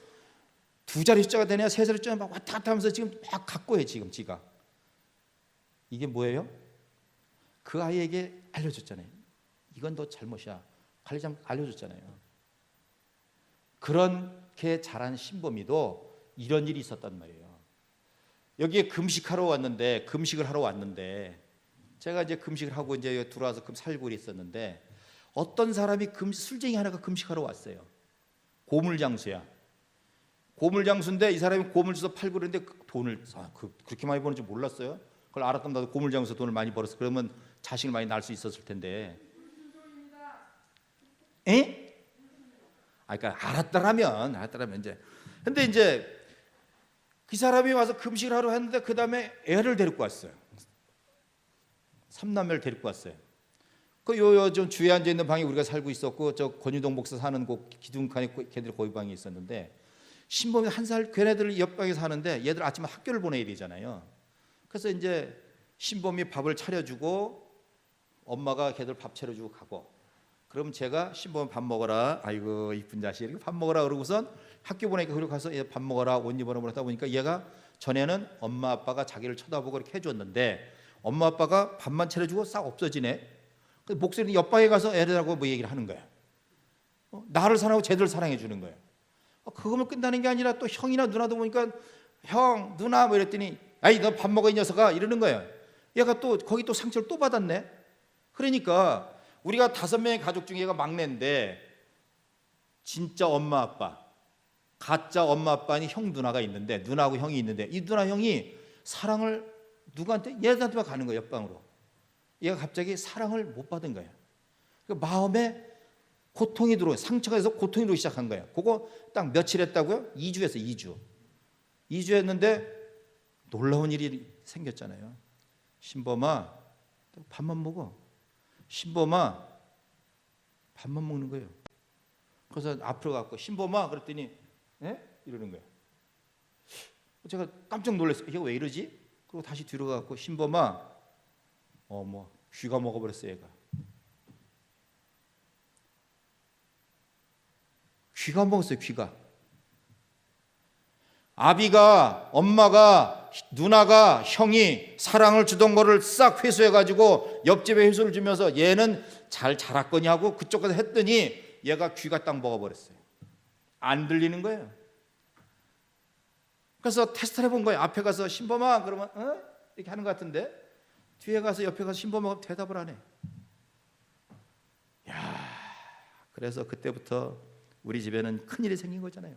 2자리 숫자가 되냐 3자리 숫자가 막 왔다 갔다 하면서 지금 막 갖고 해 지금 지가. 이게 뭐예요? 그 아이에게 알려줬잖아요. 이건 너 잘못이야. 관리장 알려줬잖아요. 그렇게 자란 신범이도 이런 일이 있었단 말이에요. 여기에 금식을 하러 왔는데 제가 이제 금식을 하고 이제 들어와서 살고 있었는데 어떤 사람이 술쟁이 하나가 금식하러 왔어요. 고물장수야. 고물장수인데 이 사람이 고물 주서 팔고 그러는데 돈을 그렇게 많이 버는 줄 몰랐어요. 그걸 알았다면 나도 고물장수 돈을 많이 벌었어. 그러면 자식을 많이 낳을 수 있었을 텐데. 에? 그러니까 알았더라면 이제. 근데 이제 그 사람이 와서 금식을 하러 했는데 그 다음에 애를 데리고 왔어요. 3남매를 데리고 왔어요. 좀 주위에 앉아 있는 방에 우리가 살고 있었고 저 권유동 목사 사는 곳 기둥칸에 걔들 거기 방이 있었는데 신범이 1살 걔네들 옆방에 사는데 얘들 아침에 학교를 보내야 되잖아요. 그래서 이제 신범이 밥을 차려주고 엄마가 걔들 밥 차려주고 가고 그럼 제가 신범이 밥 먹어라. 아이고 이쁜 자식 이렇게 밥 먹어라 그러고선 학교 보내니까 그리고 가서 얘 밥 먹어라 옷 입어라 그러다 보니까 얘가 전에는 엄마 아빠가 자기를 쳐다보고 이렇게 해줬는데 엄마 아빠가 밥만 차려주고 싹 없어지네. 목소리는 옆방에 가서 애들하고 뭐 얘기를 하는 거야. 나를 사랑하고 쟤들 사랑해 주는 거예요. 그거면 끝나는 게 아니라 또 형이나 누나도 보니까 형 누나 뭐 이랬더니 아이 너 밥 먹어 이 녀석아 이러는 거예요. 얘가 또 거기 또 상처를 또 받았네. 그러니까 우리가 5명의 가족 중에 얘가 막내인데 진짜 엄마 아빠 가짜 엄마 아빠니 형 누나가 있는데 누나하고 형이 있는데 이 누나 형이 사랑을 누구한테 얘들한테만 가는 거예요. 옆방으로. 얘가 갑자기 사랑을 못 받은 거예요. 그 마음에 고통이 들어오고 상처가 돼서 고통이 들어오기 시작한 거예요. 그거 딱 며칠 했다고요? 2주 했어요. 2주 했는데 놀라운 일이 생겼잖아요. 신범아 밥만 먹어. 신범아 밥만 먹는 거예요. 그래서 앞으로 가고 신범아 그랬더니 에? 이러는 거예요. 제가 깜짝 놀랐어요. 얘가 왜 이러지? 그리고 다시 뒤로 가고 신범아 뭐 귀가 먹어버렸어요. 얘가 귀가 먹었어요. 귀가 아비가 엄마가 누나가 형이 사랑을 주던 거를 싹 회수해가지고 옆집에 회수를 주면서 얘는 잘 자랐거니 하고 그쪽 가서 했더니 얘가 귀가 딱 먹어버렸어요. 안 들리는 거예요. 그래서 테스트를 해본 거예요. 앞에 가서 신범아 그러면 이렇게 하는 것 같은데 뒤에 가서 옆에 가서 신범아가 대답을 안 해. 그래서 그때부터 우리 집에는 큰일이 생긴 거잖아요.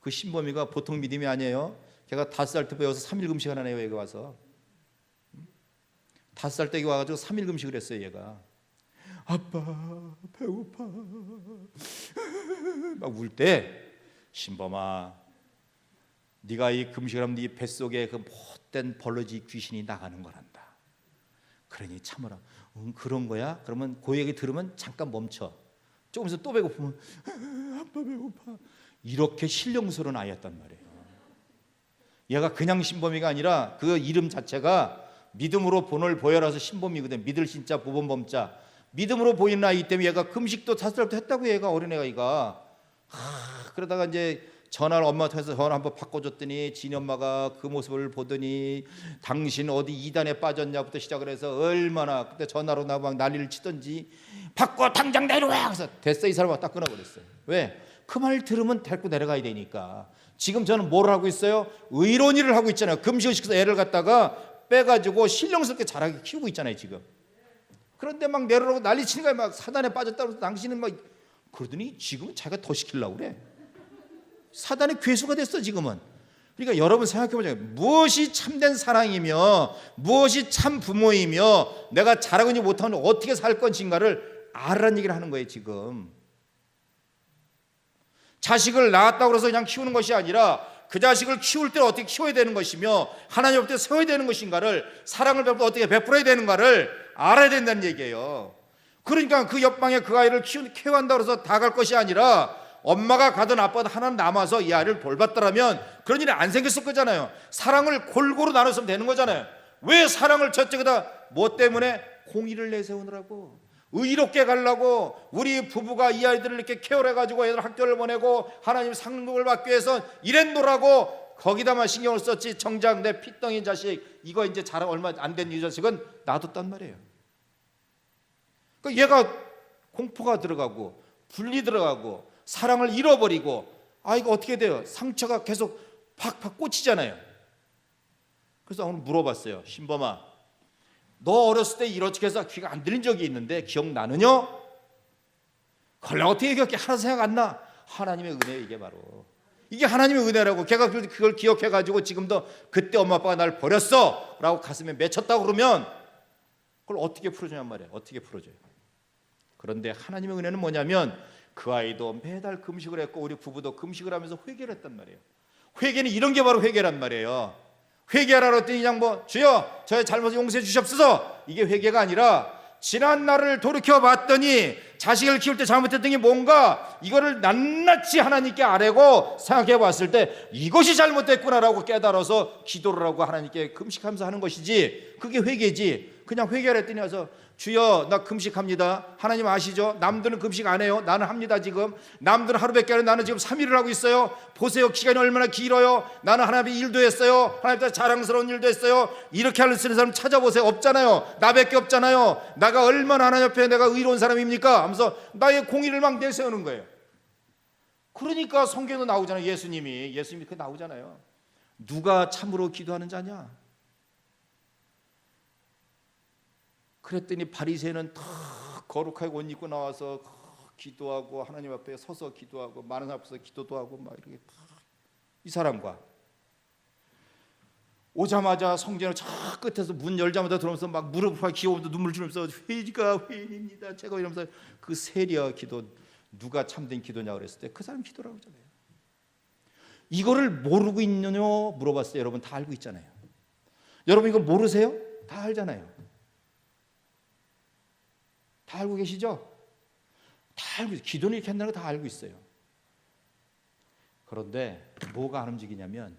그 신범이가 보통 믿음이 아니에요. 걔가 5살 때 배워서 3일 금식 하나네요. 얘가 와서 5살 때 와가지고 3일 금식을 했어요. 얘가 아빠 배고파 막 울 때 신범아 네가 이 금식을 하면 네 뱃속에 그 못된 벌러지 귀신이 나가는 거란다. 그러니 참으라. 그런 거야? 그러면 그 얘기 들으면 잠깐 멈춰. 조금 있어 또 배고프면 아빠 배고파. 이렇게 신령스러운 아이였단 말이에요. 얘가 그냥 신범이가 아니라 그 이름 자체가 믿음으로 본을 보여라서 신범이거든. 믿을 신자 보본범자. 믿음으로 보이는 아이기 때문에 얘가 금식도 5살부터 했다고. 얘가 어린애가 그러다가 이제 전화를 엄마한테 해서 전화 한번 바꿔줬더니 지니 엄마가 그 모습을 보더니 당신 어디 이단에 빠졌냐부터 시작을 해서 얼마나 그때 전화로 나 막 난리를 치던지 바꿔 당장 내려와. 그래서 됐어 이 사람아 딱 끊어버렸어요. 왜? 그 말 들으면 데리고 내려가야 되니까. 지금 저는 뭘 하고 있어요? 의로운 일을 하고 있잖아요. 금식을 시켜서 애를 갖다가 빼가지고 신령스럽게 자라게 키우고 있잖아요 지금. 그런데 막 내려오고 난리 치는 거야. 막 사단에 빠졌다고 해서 당신은 막 그러더니 지금은 자기가 더 시키려고 그래. 사단의 괴수가 됐어 지금은. 그러니까 여러분 생각해보자고요. 무엇이 참된 사랑이며 무엇이 참 부모이며 내가 잘하고 못하면 어떻게 살 것인가를 알아라는 얘기를 하는 거예요 지금. 자식을 낳았다고 해서 그냥 키우는 것이 아니라 그 자식을 키울 때 어떻게 키워야 되는 것이며 하나님 앞에 세워야 되는 것인가를, 사랑을 베풀어 어떻게 베풀어야 되는가를 알아야 된다는 얘기예요. 그러니까 그 옆방에 그 아이를 케어한다고 해서 다 갈 것이 아니라 엄마가 가든 아빠든 하나 남아서 이 아이를 돌봤더라면 그런 일이 안 생겼을 거잖아요. 사랑을 골고루 나눴으면 되는 거잖아요. 왜 사랑을 저쪽에다 뭐 때문에 공의를 내세우느라고, 의롭게 가려고, 우리 부부가 이 아이들을 이렇게 케어를 해가지고 애들 학교를 보내고 하나님 상급을 받기 위해서 이랬노라고 거기다만 신경을 썼지. 정작 내 피덩이 자식 이거 이제 자라 얼마 안 된 이 자식은 놔뒀단 말이에요. 그러니까 얘가 공포가 들어가고 분리 들어가고 사랑을 잃어버리고 이거 어떻게 돼요? 상처가 계속 팍팍 꽂히잖아요. 그래서 오늘 물어봤어요. 신범아, 너 어렸을 때 이렇게 해서 귀가 안 들린 적이 있는데 기억나느냐? 그걸 어떻게 기억해? 하나도 생각 안 나. 하나님의 은혜, 이게 바로 이게 하나님의 은혜라고. 걔가 그걸 기억해가지고 지금도 그때 엄마 아빠가 날 버렸어 라고 가슴에 맺혔다고 그러면 그걸 어떻게 풀어주냔 말이에요. 어떻게 풀어줘요? 그런데 하나님의 은혜는 뭐냐면 그 아이도 매달 금식을 했고 우리 부부도 금식을 하면서 회개를 했단 말이에요. 회개는 이런 게 바로 회개란 말이에요. 회개하라 그랬더니 그냥 뭐 주여 저의 잘못을 용서해 주시옵소서, 이게 회개가 아니라 지난 날을 돌이켜봤더니 자식을 키울 때 잘못했던 게 뭔가 이거를 낱낱이 하나님께 아뢰고 생각해 봤을 때 이것이 잘못됐구나라고 깨달아서 기도를 하고 하나님께 금식하면서 하는 것이지, 그게 회개지. 그냥 회개를 했더니 와서 주여 나 금식합니다. 하나님 아시죠? 남들은 금식 안 해요. 나는 합니다. 지금 남들은 하루밖에 안 해요. 나는 지금 3일을 하고 있어요. 보세요, 기간이 얼마나 길어요. 나는 하나님의 일도 했어요. 하나님께 자랑스러운 일도 했어요. 이렇게 할 수 있는 사람 찾아보세요. 없잖아요. 나밖에 없잖아요. 나가 얼마나 하나님 앞에 내가 의로운 사람입니까 하면서 나의 공의를 막 내세우는 거예요. 그러니까 성경도 나오잖아요. 예수님이 그 나오잖아요. 누가 참으로 기도하는 자냐? 그랬더니 바리새인은 다 거룩하게 옷 입고 나와서 기도하고 하나님 앞에 서서 기도하고 많은 사람 앞에서 기도도 하고 막 이렇게 이 사람과 오자마자 성전의 저 끝에서 문 열자마자 들어오면서 막 무릎을 기어오면서 눈물 주면서 회개가 회인입니다 제가 이러면서 그 세리와 기도, 누가 참된 기도냐 그랬을 때 그 사람 기도라고 하잖아요. 이거를 모르고 있느냐 물어봤을 때 여러분 다 알고 있잖아요. 여러분 이거 모르세요? 다 알잖아요. 다 알고 계시죠? 다 알고 있어요. 기도는 이렇게 한다는 거 다 알고 있어요. 그런데 뭐가 안 움직이냐면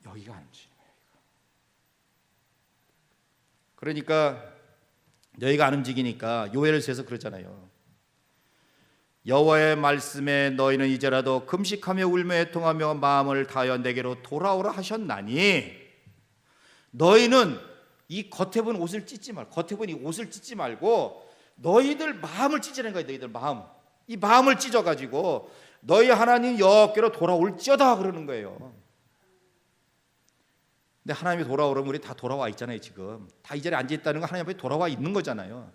여기가 안 움직이는 거예요. 그러니까 여기가 안 움직이니까 요엘서에서 그러잖아요. 여호와의 말씀에 너희는 이제라도 금식하며 울며 애통하며 마음을 다하여 내게로 돌아오라 하셨나니, 너희는 이 겉에 본 옷을 찢지 말고, 겉에 본 이 옷을 찢지 말고 너희들 마음을 찢으라는 거예요. 너희들 마음, 이 마음을 찢어가지고 너희 하나님 여호와께로 돌아올지어다 그러는 거예요. 근데 하나님이 돌아오려면 우리 다 돌아와 있잖아요. 지금 다 이 자리에 앉아있다는 건 하나님 앞에 돌아와 있는 거잖아요.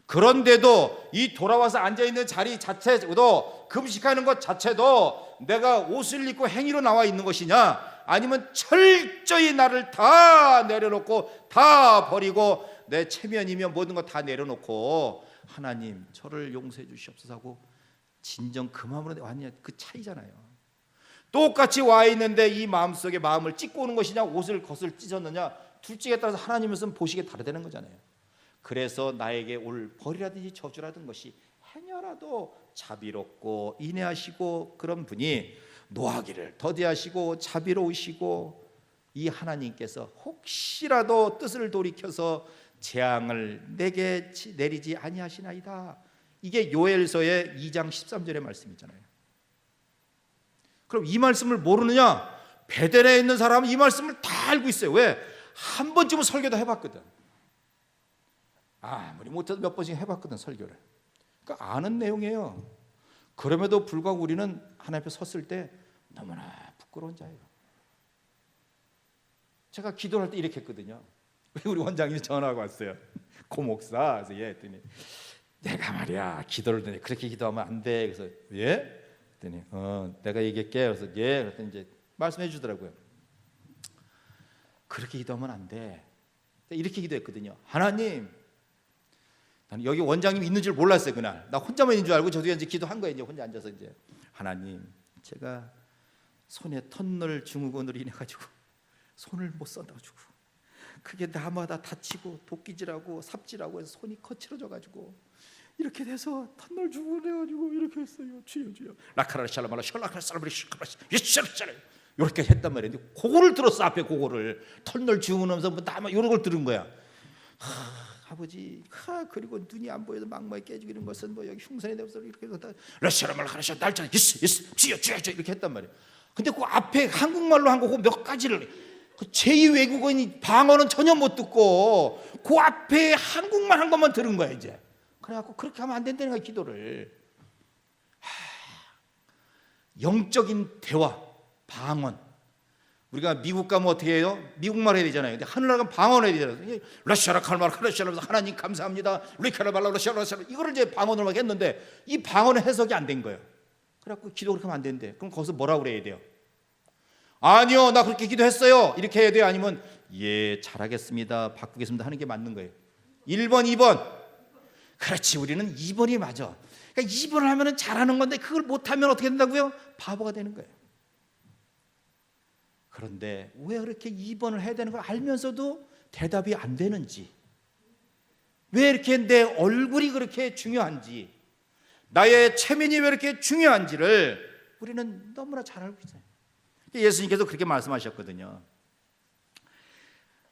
그런데도 이 돌아와서 앉아있는 자리 자체도, 금식하는 것 자체도 내가 옷을 입고 행위로 나와 있는 것이냐, 아니면 철저히 나를 다 내려놓고 다 버리고 내 체면이며 모든 거 다 내려놓고 하나님 저를 용서해 주시옵소서 하고 진정 그 마음으로 왔냐, 그 차이잖아요. 똑같이 와 있는데 이 마음속에 마음을 찢고 오는 것이냐, 옷을 겉을 찢었느냐, 둘째에 따라서 하나님은 보시기에 다르다는 거잖아요. 그래서 나에게 올 벌이라든지 저주라든 것이 행여라도 자비롭고 인내하시고 그런 분이 노하기를 더디하시고 자비로우시고 이 하나님께서 혹시라도 뜻을 돌이켜서 재앙을 내게 내리지 아니하시나이다. 이게 요엘서의 2장 13절의 말씀이잖아요. 그럼 이 말씀을 모르느냐? 베델에 있는 사람은 이 말씀을 다 알고 있어요. 왜? 한 번쯤은 설교도 해봤거든. 아무리 못해도 몇 번씩 해봤거든 설교를. 그러니까 아는 내용이에요. 그럼에도 불구하고 우리는 하나님 앞에 섰을 때 너무나 부끄러운 자예요. 제가 기도할 때 이렇게 했거든요. 우리 원장님이 전화가 왔어요. 고 목사. 그래서 예 했더니 내가 말이야 기도를 했더니 그렇게 기도하면 안 돼. 그래서 예? 했더니 내가 얘기할게. 그래서 예. 그랬더니 이제 말씀해 주더라고요. 그렇게 기도하면 안 돼. 이렇게 기도했거든요. 하나님, 나는 여기 원장님이 있는 줄 몰랐어요. 그날 나 혼자만 있는 줄 알고 저도 이제 기도한 거예요. 이제 혼자 앉아서 이제 하나님, 제가 손에 터널 증후군으로 인해 가지고 손을 못 써가지고 그게 나마다 다치고 도끼질하고 삽질하고 해서 손이 거칠어져 가지고 이렇게 돼서 터널 증후군 해가지고 이렇게 했어요. 주여 라카라 샬라마라 셜라카라 살라브리 슈카라시 예샤르샤르 이렇게 했단 말이에요. 근데 그거를 들었어. 앞에 그거를 터널 증후군하면서 뭐 나만 이런 걸 들은 거야. 아버지, 그리고 눈이 안 보여도 막막이 깨지고 이런 것은 뭐 여기 흉산이 되어서 이렇게 해서 라샤라말 하라샤 날짜 예스 주여 이렇게 했단 말이에요. 근데 그 앞에 한국말로 한 거 몇 가지를 그 제2외국어인 방언은 전혀 못 듣고 그 앞에 한국말 한 것만 들은 거야 이제. 그래갖고 그렇게 하면 안 된다는 거야 기도를. 영적인 대화, 방언, 우리가 미국 가면 어떻게 해요? 미국말 해야 되잖아요. 근데 하늘나라 가면 방언 해야 되잖아요. 러시아라 칼마라 러시아라 하나님 감사합니다. 리카라발라 러시아라 이거를 이제 방언으로 막 했는데 이 방언의 해석이 안 된 거예요. 그래갖고 기도 그렇게 하면 안 된대. 그럼 거기서 뭐라고 그래야 돼요? 아니요, 나 그렇게 기도했어요. 이렇게 해야 돼요? 아니면 예, 잘하겠습니다. 바꾸겠습니다. 하는 게 맞는 거예요. 1번, 2번. 그렇지, 우리는 2번이 맞아. 그러니까 2번을 하면 잘하는 건데 그걸 못하면 어떻게 된다고요? 바보가 되는 거예요. 그런데 왜 그렇게 2번을 해야 되는 걸 알면서도 대답이 안 되는지, 왜 이렇게 내 얼굴이 그렇게 중요한지, 나의 체면이 왜 이렇게 중요한지를 우리는 너무나 잘 알고 있어요. 예수님께서 그렇게 말씀하셨거든요.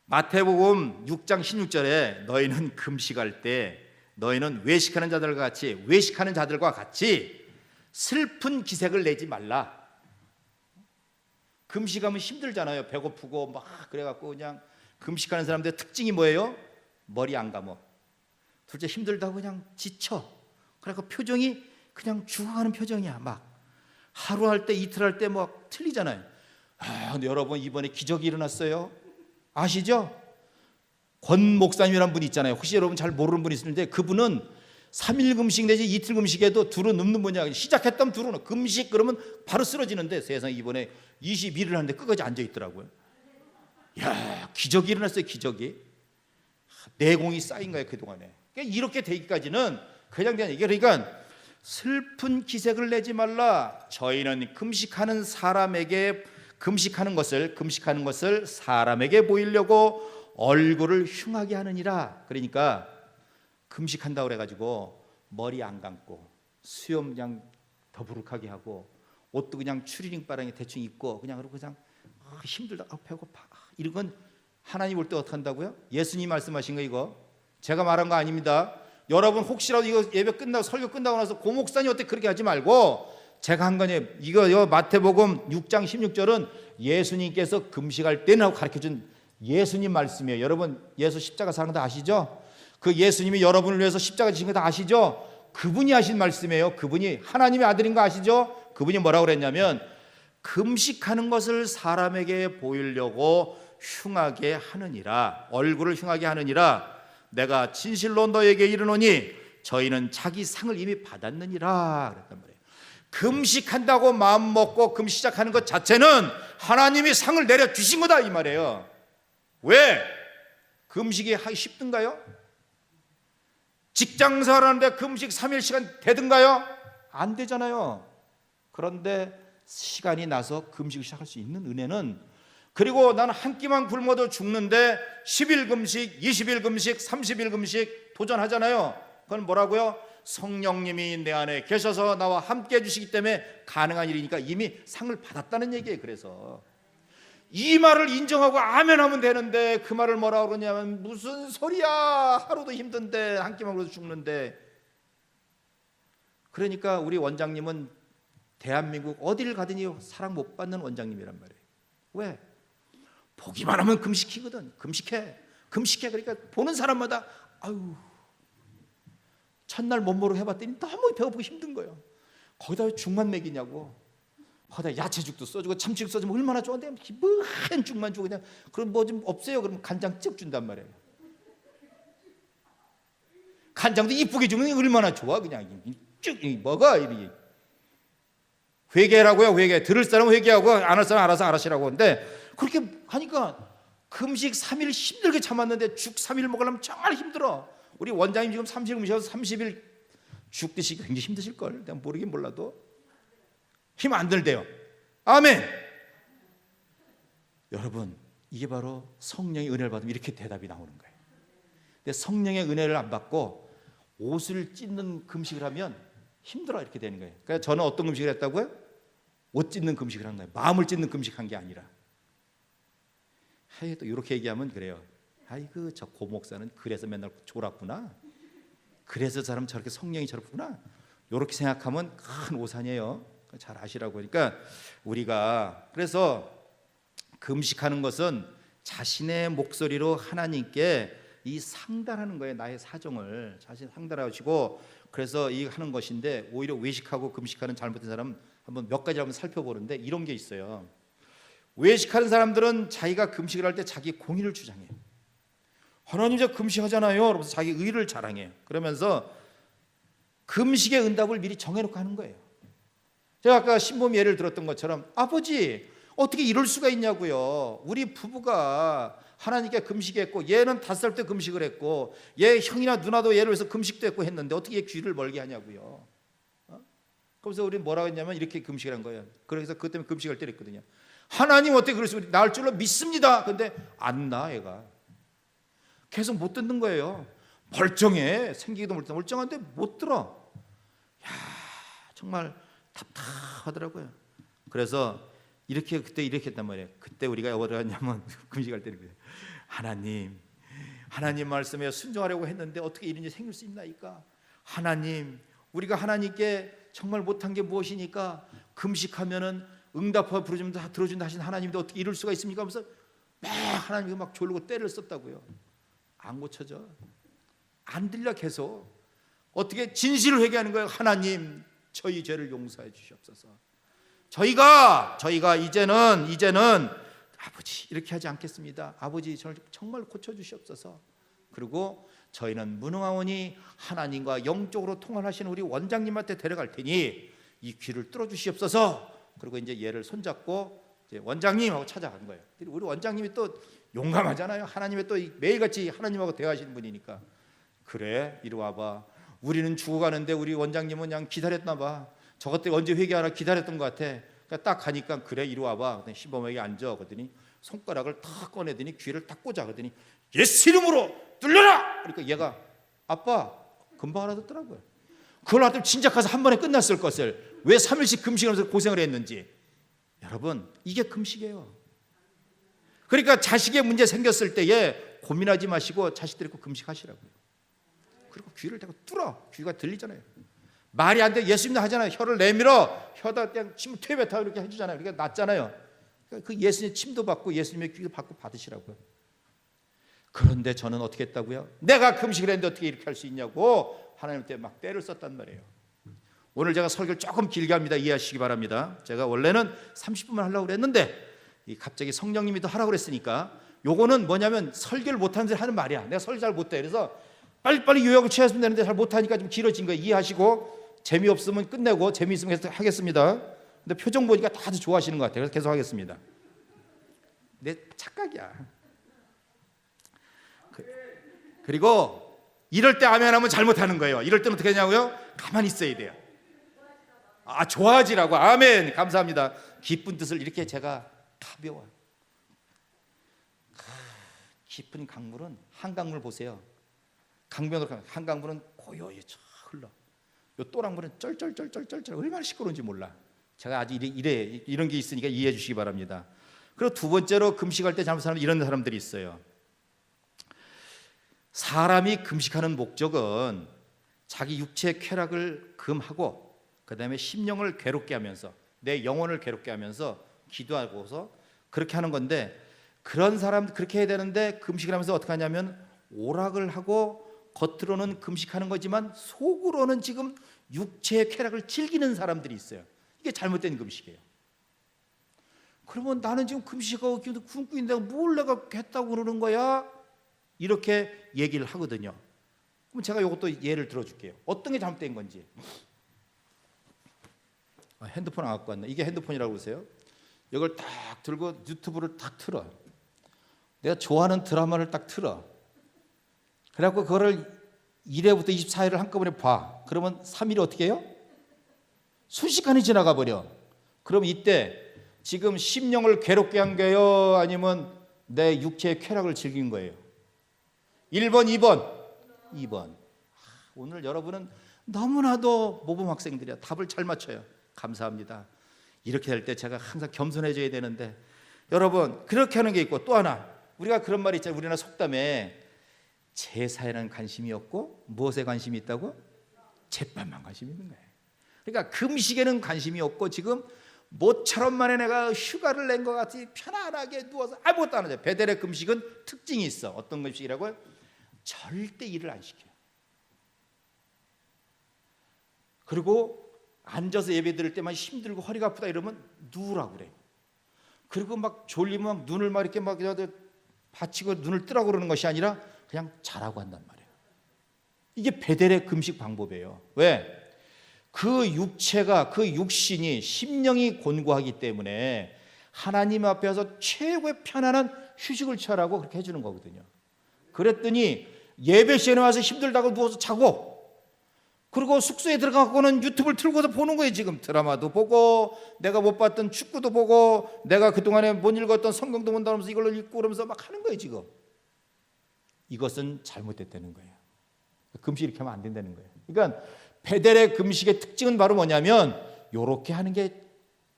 마태복음 6장 16절에 너희는 금식할 때 너희는 외식하는 자들과 같이 슬픈 기색을 내지 말라. 금식하면 힘들잖아요. 배고프고 막 그래갖고 그냥 금식하는 사람들의 특징이 뭐예요? 머리 안 감어. 둘째 힘들다고 그냥 지쳐. 그래갖고 표정이 그냥 죽어가는 표정이야. 막 하루 할 때 이틀 할 때 막 틀리잖아요. 근데 여러분 이번에 기적이 일어났어요. 아시죠? 권 목사님이라는 분이 있잖아요. 혹시 여러분 잘 모르는 분이 있는데 그분은 3일 금식 내지 이틀 금식에도 두루 눕는 분이야. 시작했다면 두루는 금식 그러면 바로 쓰러지는데 세상에 이번에 21일 하는데 끝까지 앉아 있더라고요. 야, 기적이 일어났어요. 기적이. 내공이 쌓인 거예요. 그동안에. 그러니까 이렇게 되기까지는 그냥 얘기예요. 그러니까 슬픈 기색을 내지 말라. 저희는 금식하는 것을 사람에게 보이려고 얼굴을 흉하게 하느니라. 그러니까 금식한다고 그래가지고 머리 안 감고 수염 그냥 더부룩하게 하고 옷도 그냥 추리닝 바랑에 대충 입고 그냥 그러고 그냥 힘들다, 배고파, 이런 건 하나님 볼 때 어떻게 한다고요? 예수님 말씀하신 거 이거 제가 말한 거 아닙니다. 여러분 혹시라도 이거 예배 끝나고 설교 끝나고 나서 고 목사님 어때 그렇게 하지 말고 제가 한 거니 이거 마태복음 6장 16절은 예수님께서 금식할 때는 하고 가르쳐준 예수님 말씀이에요. 여러분 예수 십자가 사는 거 다 아시죠? 그 예수님이 여러분을 위해서 십자가 지신 거 다 아시죠? 그분이 하신 말씀이에요. 그분이 하나님의 아들인 거 아시죠? 그분이 뭐라고 그랬냐면 금식하는 것을 사람에게 보이려고 흉하게 하느니라. 얼굴을 흉하게 하느니라. 내가 진실로 너에게 이르노니 저희는 자기 상을 이미 받았느니라 그랬단 말이에요. 금식한다고 마음 먹고 금식 시작하는 것 자체는 하나님이 상을 내려주신 거다 이 말이에요. 왜? 금식이 하기 쉽든가요? 직장생활하는데 금식 3일 시간 되든가요? 안 되잖아요. 그런데 시간이 나서 금식을 시작할 수 있는 은혜는, 그리고 나는 한 끼만 굶어도 죽는데 10일 금식, 20일 금식, 30일 금식 도전하잖아요. 그건 뭐라고요? 성령님이 내 안에 계셔서 나와 함께 해주시기 때문에 가능한 일이니까 이미 상을 받았다는 얘기예요. 그래서 이 말을 인정하고 아멘하면 되는데 그 말을 뭐라고 그러냐면 무슨 소리야, 하루도 힘든데 한 끼만 굶어도 죽는데. 그러니까 우리 원장님은 대한민국 어디를 가더니 사랑 못 받는 원장님이란 말이에요. 왜? 보기만 하면 금식이거든. 금식해. 그러니까 보는 사람마다 아유, 첫날 몸으로 해봤더니 너무 배고프고 힘든 거예요. 거기다 왜 죽만 먹이냐고. 거기다 야채죽도 써주고 참치죽 써주면 얼마나 좋은데 뭐한 죽만 주고 그냥 그럼 뭐 좀 없어요. 그러면 간장 쭉 준단 말이에요. 간장도 이쁘게 주면 얼마나 좋아. 그냥 쭉 먹어. 이렇게. 회개라고요. 회개. 들을 사람은 회개하고 안 할 사람은 알아서 알아시라고 하는데 그렇게 하니까 금식 3일 힘들게 참았는데 죽 3일 먹으려면 정말 힘들어. 우리 원장님 지금 30일 금식하셔서 30일 죽 드시기 굉장히 힘드실걸. 내가 모르긴 몰라도 힘 안 들대요. 아멘. 여러분 이게 바로 성령의 은혜를 받으면 이렇게 대답이 나오는 거예요. 근데 성령의 은혜를 안 받고 옷을 찢는 금식을 하면 힘들어 이렇게 되는 거예요. 그러니까 저는 어떤 금식을 했다고요? 옷 찢는 금식을 한 거예요. 마음을 찢는 금식한 게 아니라. 또 이렇게 얘기하면 그래요. 아이고 저 고목사는 그래서 맨날 졸았구나. 그래서 사람 저렇게 성령이 저렇구나. 이렇게 생각하면 큰 오산이에요. 잘 아시라고. 그러니까 우리가 그래서 금식하는 것은 자신의 목소리로 하나님께 이 상달하는 거예요. 나의 사정을 자신 상달하시고 그래서 이 하는 것인데 오히려 외식하고 금식하는 잘못된 사람 한번 몇 가지 한번 살펴보는데 이런 게 있어요. 외식하는 사람들은 자기가 금식을 할 때 자기 공의를 주장해요. 하나님 저 금식하잖아요. 그러면서 자기 의를 자랑해요. 그러면서 금식의 응답을 미리 정해놓고 하는 거예요. 제가 아까 신범이 예를 들었던 것처럼 아버지 어떻게 이럴 수가 있냐고요. 우리 부부가 하나님께 금식했고 얘는 5살 때 금식을 했고 얘 형이나 누나도 얘를 위해서 금식도 했고 했는데 어떻게 얘 귀를 멀게 하냐고요. 그래서 우리는 뭐라고 했냐면 이렇게 금식을 한 거예요. 그래서 그것 때문에 금식할 때를 했거든요. 하나님 어떻게 그럴 수 나을 줄로 믿습니다. 근데 안 나 얘가. 계속 못 듣는 거예요. 멀쩡해. 생기기도 멀쩡한데 못 들어. 야, 정말 답답하더라고요. 그래서 그때 이렇게 했단 말이에요. 그때 우리가 뭐라 했냐면 금식할 때는 그래요. 하나님 말씀에 순종하려고 했는데 어떻게 이런 일이 생길 수 있나이까? 하나님, 우리가 하나님께 정말 못한 게 무엇이니까 금식하면은 응답하고 부르짖으면 다 들어준다 하신 하나님도 어떻게 이럴 수가 있습니까? 하면서 막 하나님이 막 졸고 때를 썼다고요. 안 고쳐져. 안 들려 계속. 어떻게 진실을 회개하는 거예요. 하나님 저희 죄를 용서해 주시옵소서. 저희가 이제는 아버지 이렇게 하지 않겠습니다. 아버지 저를 정말 고쳐주시옵소서. 그리고 저희는 무능하오니 하나님과 영적으로 통화하시는 우리 원장님한테 데려갈 테니 이 귀를 뚫어주시옵소서. 그리고 이제 얘를 손잡고 이제 원장님하고 찾아간 거예요. 우리 원장님이 또 용감하잖아요. 하나님의 또 매일같이 하나님하고 대화하시는 분이니까. 그래 이리 와봐. 우리는 죽어가는데 우리 원장님은 그냥 기다렸나 봐. 저것들 언제 회개하라 기다렸던 것 같아. 그러니까 딱 가니까 그래 이리 와봐. 시범에게 앉아. 그러더니 손가락을 탁 꺼내더니 귀를 딱 꽂아. 그러더니 예수 이름으로 뚫려라. 그러니까 얘가 아빠 금방 알아듣더라고요. 그걸 알아듣면 진작 가서 한 번에 끝났을 것을 왜 3일씩 금식하면서 고생을 했는지. 여러분 이게 금식이에요. 그러니까 자식의 문제 생겼을 때에 고민하지 마시고 자식 데리고 금식하시라고요. 그리고 귀를 대고 뚫어. 귀가 들리잖아요. 말이 안 돼. 예수님도 하잖아요. 혀를 내밀어. 혀다 그냥 침 퇴뱉어 이렇게 해주잖아요. 그러니까 낫잖아요. 그 예수님 침도 받고 예수님의 귀도 받고 받으시라고요. 그런데 저는 어떻게 했다고요? 내가 금식을 했는데 어떻게 이렇게 할 수 있냐고 하나님한테 막 때를 썼단 말이에요. 오늘 제가 설교를 조금 길게 합니다. 이해하시기 바랍니다. 제가 원래는 30분만 하려고 그랬는데 갑자기 성령님이 더 하라고 그랬으니까 요거는 뭐냐면 설교를 못하는 사람이 하는 말이야. 내가 설교 잘 못해. 그래서 빨리빨리 요약을 취했으면 되는데 잘 못하니까 좀 길어진 거 이해하시고 재미없으면 끝내고 재미있으면 하겠습니다. 근데 표정 보니까 다들 좋아하시는 것 같아요. 그래서 계속 하겠습니다. 내 착각이야. 그리고 이럴 때 아멘 하면 잘못하는 거예요. 이럴 때는 어떻게 하냐고요? 가만히 있어야 돼요. 좋아하지라고. 아멘. 감사합니다. 기쁜 뜻을 이렇게 제가 다 배워요. 깊은 강물은 한강물 보세요. 강변으로 가면 한강물은 고요히 흘러. 요 또랑물은 쩔쩔쩔쩔쩔 얼마나 시끄러운지 몰라. 제가 아주 이런 게 있으니까 이해해 주시기 바랍니다. 그리고 두 번째로 금식할 때 잘못하는 이런 사람들이 있어요. 사람이 금식하는 목적은 자기 육체의 쾌락을 금하고 그 다음에 심령을 괴롭게 하면서 내 영혼을 괴롭게 하면서 기도하고서 그렇게 하는 건데 그런 사람 그렇게 해야 되는데 금식을 하면서 어떻게 하냐면 오락을 하고 겉으로는 금식하는 거지만 속으로는 지금 육체의 쾌락을 즐기는 사람들이 있어요. 이게 잘못된 금식이에요. 그러면 나는 지금 금식하고 굶고 있는데 뭘 내가 했다고 그러는 거야? 이렇게 얘기를 하거든요. 그럼 제가 이것도 예를 들어줄게요. 어떤 게 잘못된 건지. 핸드폰 안 갖고 왔네. 이게 핸드폰이라고 보세요. 이걸 딱 들고 유튜브를 딱 틀어. 내가 좋아하는 드라마를 딱 틀어. 그래갖고 그거를 1회부터 24회를 한꺼번에 봐. 그러면 3일이 어떻게 해요? 순식간에 지나가 버려. 그럼 이때 지금 심령을 괴롭게 한 거예요? 아니면 내 육체의 쾌락을 즐긴 거예요? 1번, 2번. 오늘 여러분은 너무나도 모범 학생들이야. 답을 잘 맞춰요. 감사합니다. 이렇게 될 때 제가 항상 겸손해져야 되는데 여러분 그렇게 하는 게 있고 또 하나 우리가 그런 말이 있잖아요. 우리나라 속담에 제사에는 관심이 없고 무엇에 관심이 있다고? 제밥만 관심이 있는 거예요. 그러니까 금식에는 관심이 없고 지금 모처럼 만에 내가 휴가를 낸 것 같이 편안하게 누워서 아무것도 안 하죠. 베델의 금식은 특징이 있어. 어떤 금식이라고요? 절대 일을 안 시켜요. 그리고 앉아서 예배 드릴 때만 힘들고 허리가 아프다 이러면 누우라고 그래요. 그리고 막 졸리면 막 눈을 막 이렇게 막 받치고 눈을 뜨라고 그러는 것이 아니라 그냥 자라고 한단 말이에요. 이게 베델의 금식 방법이에요. 왜? 그 육체가, 그 육신이, 심령이 곤고하기 때문에 하나님 앞에서 최고의 편안한 휴식을 취하라고 그렇게 해주는 거거든요. 그랬더니 예배 시간에 와서 힘들다고 누워서 자고, 그리고 숙소에 들어가고는 유튜브를 틀고서 보는 거예요. 지금 드라마도 보고, 내가 못 봤던 축구도 보고, 내가 그동안에 못 읽었던 성경도 본다 면서 이걸로 읽고 그러면서 막 하는 거예요. 지금 이것은 잘못됐다는 거예요. 금식 이렇게 하면 안 된다는 거예요. 그러니까 베델의 금식의 특징은 바로 뭐냐면 이렇게 하는 게,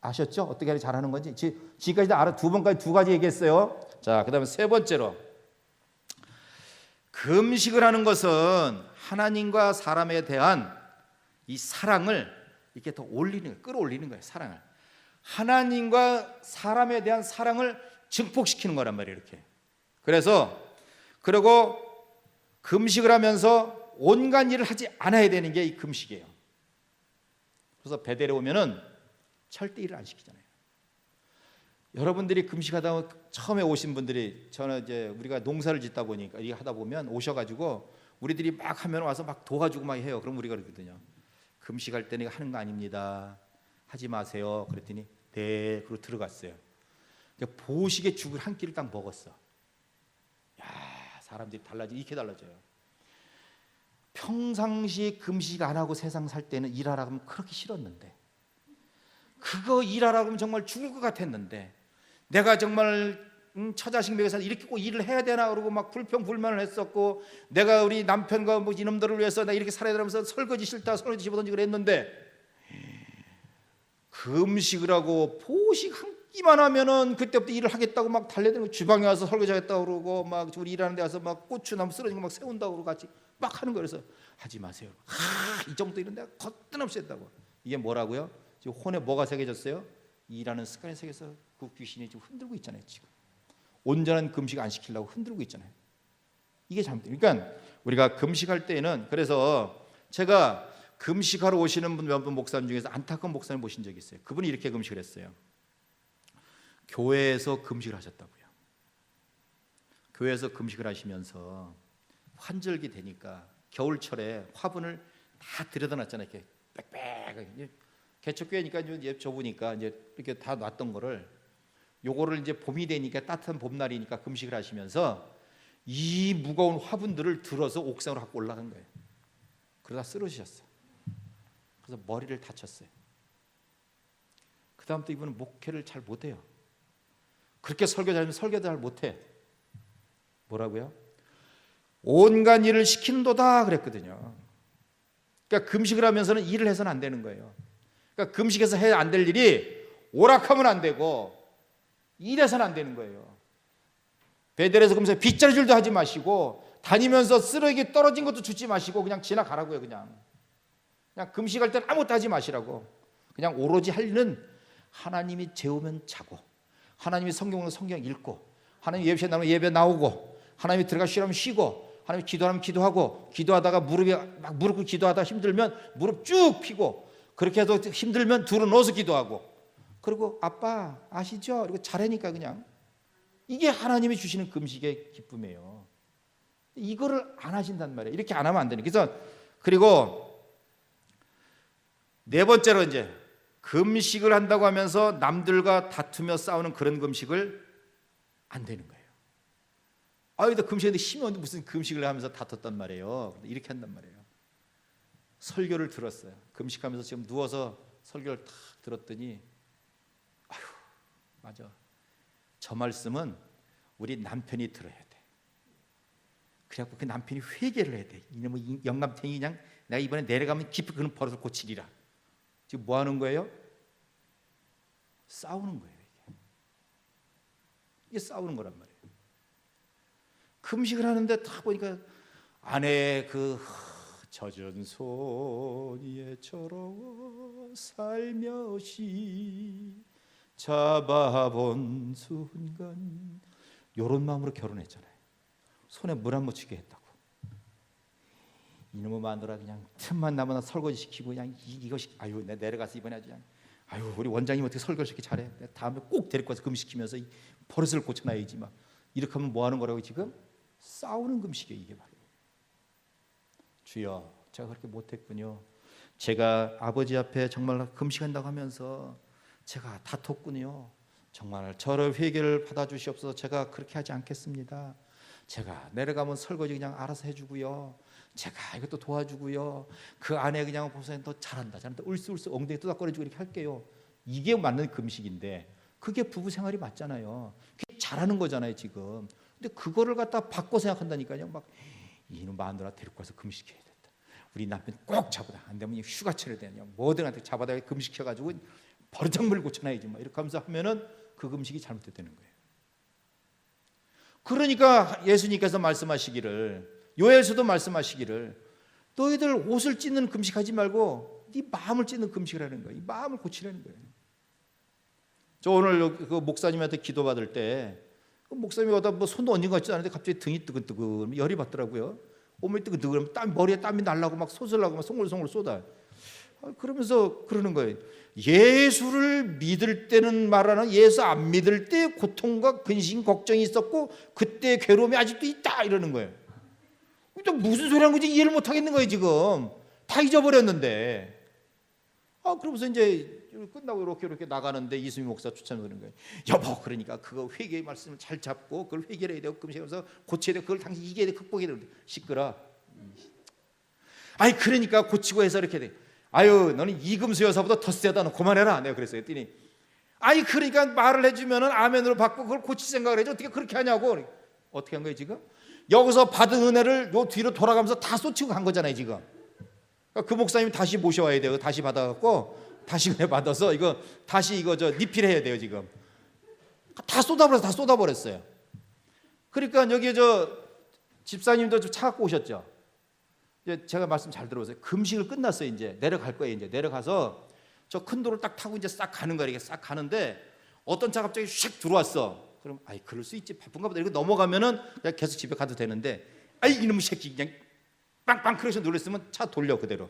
아셨죠? 어떻게 하면 잘하는 건지 지금까지 알아. 두 번까지 두 가지 얘기했어요. 자, 그다음에 세 번째로, 금식을 하는 것은 하나님과 사람에 대한 이 사랑을 이렇게 더 올리는 거예요. 끌어올리는 거예요. 사랑을, 하나님과 사람에 대한 사랑을 증폭시키는 거란 말이에요. 이렇게. 그리고 금식을 하면서 온갖 일을 하지 않아야 되는 게 이 금식이에요. 그래서 베델에 오면은 절대 일을 안 시키잖아요. 여러분들이 금식하다 처음에 오신 분들이, 저는 이제 우리가 농사를 짓다 보니까 이게 하다 보면 오셔가지고 우리들이 막 하면 와서 막 도와주고 막 해요. 그럼 우리가 그러거든요. 금식할 때는 하는 거 아닙니다. 하지 마세요. 그랬더니 네, 그러고 들어갔어요. 그러니까 보식의 죽을 한 끼를 딱 먹었어. 야, 사람들이 이렇게 달라져요. 평상시 금식 안 하고 세상 살 때는 일하라고 하면 그렇게 싫었는데, 그거 일하라고 하면 정말 죽을 것 같았는데, 내가 정말 처자식 먹여서 이렇게 꼭 일을 해야 되나 그러고 막 불평불만을 했었고, 내가 우리 남편과 뭐 이놈들을 위해서 나 이렇게 살아야 되면서 설거지 싫다, 설거지 집어던지 그랬는데, 금식을 하고 보식 한 끼만 하면은 그때부터 일을 하겠다고 막 달려드는, 주방에 와서 설거지 하겠다고 그러고, 막 우리 일하는 데 와서 막 고추나무 쓰러진 거 막 세운다고 그러고 같이 막 하는 거예요. 그래서 하지 마세요. 이 정도 일은 내가 거뜬없이 했다고. 이게 뭐라고요? 지금 혼에 뭐가 새겨졌어요? 일하는 습관이 새겨서 그 귀신이 지금 흔들고 있잖아요. 지금 온전한 금식 안 시키려고 흔들고 있잖아요. 이게 잘못돼요. 그러니까 우리가 금식할 때에는, 그래서 제가 금식하러 오시는 몇 분 목사님 중에서 안타까운 목사님 보신 적이 있어요. 그분이 이렇게 금식을 했어요. 교회에서 금식을 하셨다고요. 교회에서 금식을 하시면서 환절기 되니까 겨울철에 화분을 다 들여다놨잖아요. 이렇게 빽빽하게. 개척교회니까 이제 좁으니까 이제 이렇게 다 놨던 거를, 요거를 이제 봄이 되니까 따뜻한 봄날이니까 금식을 하시면서 이 무거운 화분들을 들어서 옥상으로 갖고 올라간 거예요. 그러다 쓰러지셨어요. 그래서 머리를 다쳤어요. 그 다음부터 이분은 목회를 잘 못해요. 그렇게 설교하면 설교도 잘 못해. 뭐라고요? 온갖 일을 시킨도다 그랬거든요. 그러니까 금식을 하면서는 일을 해서는 안 되는 거예요. 그러니까 금식해서 해야 안 될 일이 오락하면 안 되고 일해서는 안 되는 거예요. 베델에서 금식 빗자루질도 하지 마시고, 다니면서 쓰레기 떨어진 것도 주지 마시고 그냥 지나가라고요. 그냥 금식할 때는 아무것도 하지 마시라고. 그냥 오로지 할 일은 하나님이 재우면 자고, 하나님이 성경으로 성경 읽고, 하나님 예배 나오면 예배 나오고, 하나님이 들어가 쉬라면 쉬고, 하나님이 기도하면 기도하고, 기도하다가 무릎 꿇고 기도하다가 힘들면 무릎 쭉 펴고, 그렇게 해도 힘들면 둘은 누워서 기도하고, 그리고 아빠 아시죠? 그리고 잘하니까 그냥. 이게 하나님이 주시는 금식의 기쁨이에요. 이거를 안 하신단 말이에요. 이렇게 안 하면 안 되는. 그리고 네 번째로, 이제 금식을 한다고 하면서 남들과 다투며 싸우는 그런 금식을 안 되는 거예요. 근데 금식인데 힘이 없는데 무슨 금식을 하면서 다퉜단 말이에요. 이렇게 한단 말이에요. 설교를 들었어요. 금식하면서 지금 누워서 설교를 탁 들었더니, 아휴, 맞아. 저 말씀은 우리 남편이 들어야 돼. 그래갖고 그 남편이 회개를 해야 돼. 이놈의 영감탱이, 그냥 내가 이번에 내려가면 깊이 그는 버릇을 고치리라. 지금 뭐 하는 거예요? 싸우는 거예요. 이게 싸우는 거란 말이에요. 금식을 하는데 다 보니까 아내의 그 젖은 손이 애처로워 살며시 잡아본 순간, 이런 마음으로 결혼했잖아요. 손에 물 안 묻히게 했다고. 이놈의 마누라 그냥 틈만 나면 설거지 시키고 그냥 이것이, 아유 내 내려가서 이번에 그냥 아유, 우리 원장님 어떻게 설거지 이렇게 잘해? 내가 다음에 꼭 데리고 와서 금식시키면서 이 버릇을 고쳐놔야지. 막 이렇게 하면 뭐 하는 거라고? 지금 싸우는 금식이에요, 이게 바로. 주여, 제가 그렇게 못했군요. 제가 아버지 앞에 정말 금식한다고 하면서 제가 다퉜군요. 정말 저를 회개를 받아주시옵소서. 제가 그렇게 하지 않겠습니다. 제가 내려가면 설거지 그냥 알아서 해주고요. 제가 이것도 도와주고요. 그 안에 그냥 보세요, 너 잘한다, 울쑥울쑥 엉덩이 토닥거려주고 이렇게 할게요. 이게 맞는 금식인데 그게 부부 생활이 맞잖아요. 그게 잘하는 거잖아요 지금. 근데 그거를 갖다 바꿔 생각한다니까요. 막 이놈 마누라 데리고 와서 금식해야 된다. 우리 남편 꼭 잡아다. 안 되면 휴가철에 되냐 뭐든한테 잡아다 금식해가지고 버르장물 고쳐놔야지. 막 이렇게 하면서 하면은 그 금식이 잘못됐다는 거예요. 그러니까 예수님께서 말씀하시기를, 요엘서도 말씀하시기를, 너희들 옷을 찢는 금식하지 말고 네 마음을 찢는 금식을 하는 거예요. 이 마음을 고치라는 거예요. 저 오늘 그 목사님한테 기도받을 때 그 목사님이 어디다 뭐 손도 얹은 것 같지도 않은데 갑자기 등이 뜨근뜨근 열이 받더라고요. 몸이 뜨근뜨근 머리에 땀이 날라고 막 솟으려고 막 송골송골 쏟아. 그러면서 그러는 거예요. 예수를 믿을 때는 말하는, 예수 안 믿을 때 고통과 근심 걱정이 있었고 그때 괴로움이 아직도 있다 이러는 거예요. 또 무슨 소리 하는 건지 이해를 못 하겠는 거예요. 지금 다 잊어버렸는데. 그러면서 이제 끝나고 이렇게 나가는데 이수미 목사 추천하는 거예요. 여보, 그러니까 그거 회개의 말씀을 잘 잡고 그걸 회개해야 되고 금식하면서 고쳐야 되고 그걸 당신 이겨야 돼, 극복해야 되는데 시끄러. 아니 그러니까 고치고 해서 이렇게 돼. 아유, 너는 이금수 여사보다 더 세다. 너 그만해라. 내가 그랬어요. 했더니 아니 그러니까 말을 해주면은 아멘으로 받고 그걸 고칠 생각을 해줘. 어떻게 그렇게 하냐고. 어떻게 한 거예요 지금? 여기서 받은 은혜를 요 뒤로 돌아가면서 다 쏟치고 간 거잖아요 지금. 그러니까 그 목사님 다시 모셔와야 돼요. 다시 받아갖고 다시 은혜 받아서 이거 다시 이거 리필해야 돼요 지금. 다 쏟아버렸어요. 그러니까 여기 집사님도 좀 차 갖고 오셨죠. 이제 제가 말씀 잘 들어보세요. 금식을 끝났어요. 이제 내려갈 거예요. 이제 내려가서 저 큰 도를 딱 타고 이제 싹 가는 거예요. 이렇게 싹 가는데 어떤 차 갑자기 휙 들어왔어. 그럼 아이 그럴 수 있지, 바쁜가 보다. 이렇게 넘어가면은 그냥 계속 집에 가도 되는데, 아이 이놈의 새끼 그냥 빵빵 크래셔 눌렀으면 차 돌려 그대로.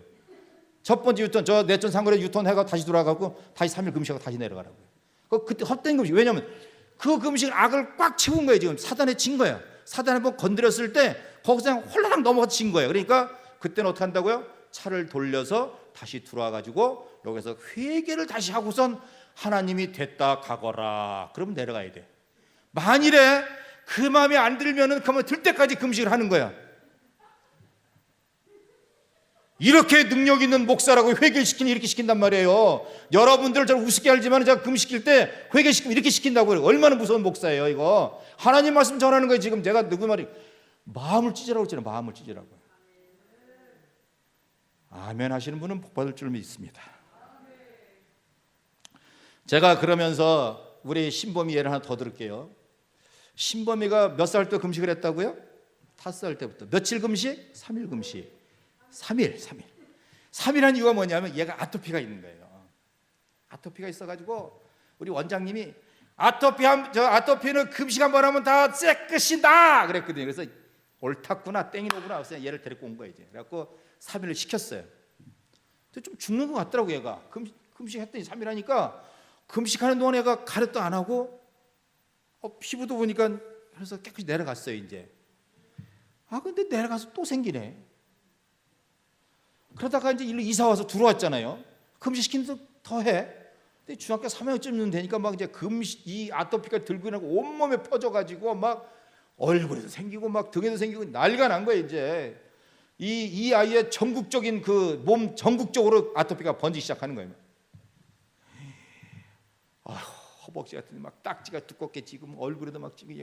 첫 번째 유턴, 저 내전 상거래 유턴 해가 다시 돌아가고 다시 3일 금식하고 다시 내려가라고요. 그때 헛된 금식. 왜냐하면 그 금식 악을 꽉 채운 거예요. 지금 사단에 진 거예요. 사단에 한번 건드렸을 때 거기서 그냥 홀라당 넘어가 진 거예요. 그러니까 그때는 어떻게 한다고요? 차를 돌려서 다시 들어와 가지고 여기서 회개를 다시 하고선 하나님이 됐다 가거라. 그러면 내려가야 돼. 만일에 그 마음에 안 들면은 그러면 들 때까지 금식을 하는 거야. 이렇게 능력 있는 목사라고 회개시키니 이렇게 시킨단 말이에요. 여러분들 잘 우습게 알지만 제가 금식시킬 때 회개시키면 이렇게 시킨다고 그래요. 얼마나 무서운 목사예요 이거. 하나님 말씀 전하는 거예요. 지금 제가 누구 말이 마음을 찢으라고 했잖아요. 마음을 찢으라고. 아멘 하시는 분은 복 받을 줄 믿습니다. 제가 그러면서 우리 신범이 예를 하나 더 들을게요. 신범이가 몇 살 때 금식을 했다고요? 5살 때부터. 며칠 금식? 3일 금식. 3일. 3일한 이유가 뭐냐면 얘가 아토피가 있는 거예요. 아토피가 있어가지고 우리 원장님이 아토피는 금식 한번 하면 다 쎄끝이다 그랬거든요. 그래서 옳았구나, 땡이로구나. 그래서 얘를 데리고 온 거예요. 이제. 그래갖고 3일을 시켰어요. 근데 좀 죽는 것 같더라고 얘가. 금식했더니 3일 하니까 금식하는 동안 얘가 가렵도 안 하고 피부도 보니까 그래서 깨끗이 내려갔어요. 이제. 근데 내려가서 또 생기네. 그러다가 이제 일로 이사 와서 들어왔잖아요. 금식시키면서 더 해. 근데 중학교 3학년쯤 되니까 막 이제 이 아토피가 들고 나고 온몸에 퍼져가지고 막 얼굴에도 생기고 막 등에도 생기고 난리가 난 거예요. 이제 이 아이의 전국적인 그 몸 전국적으로 아토피가 번지기 시작하는 거예요. 허벅지 같은 막 딱지가 두껍게 지금 얼굴에도 막 지금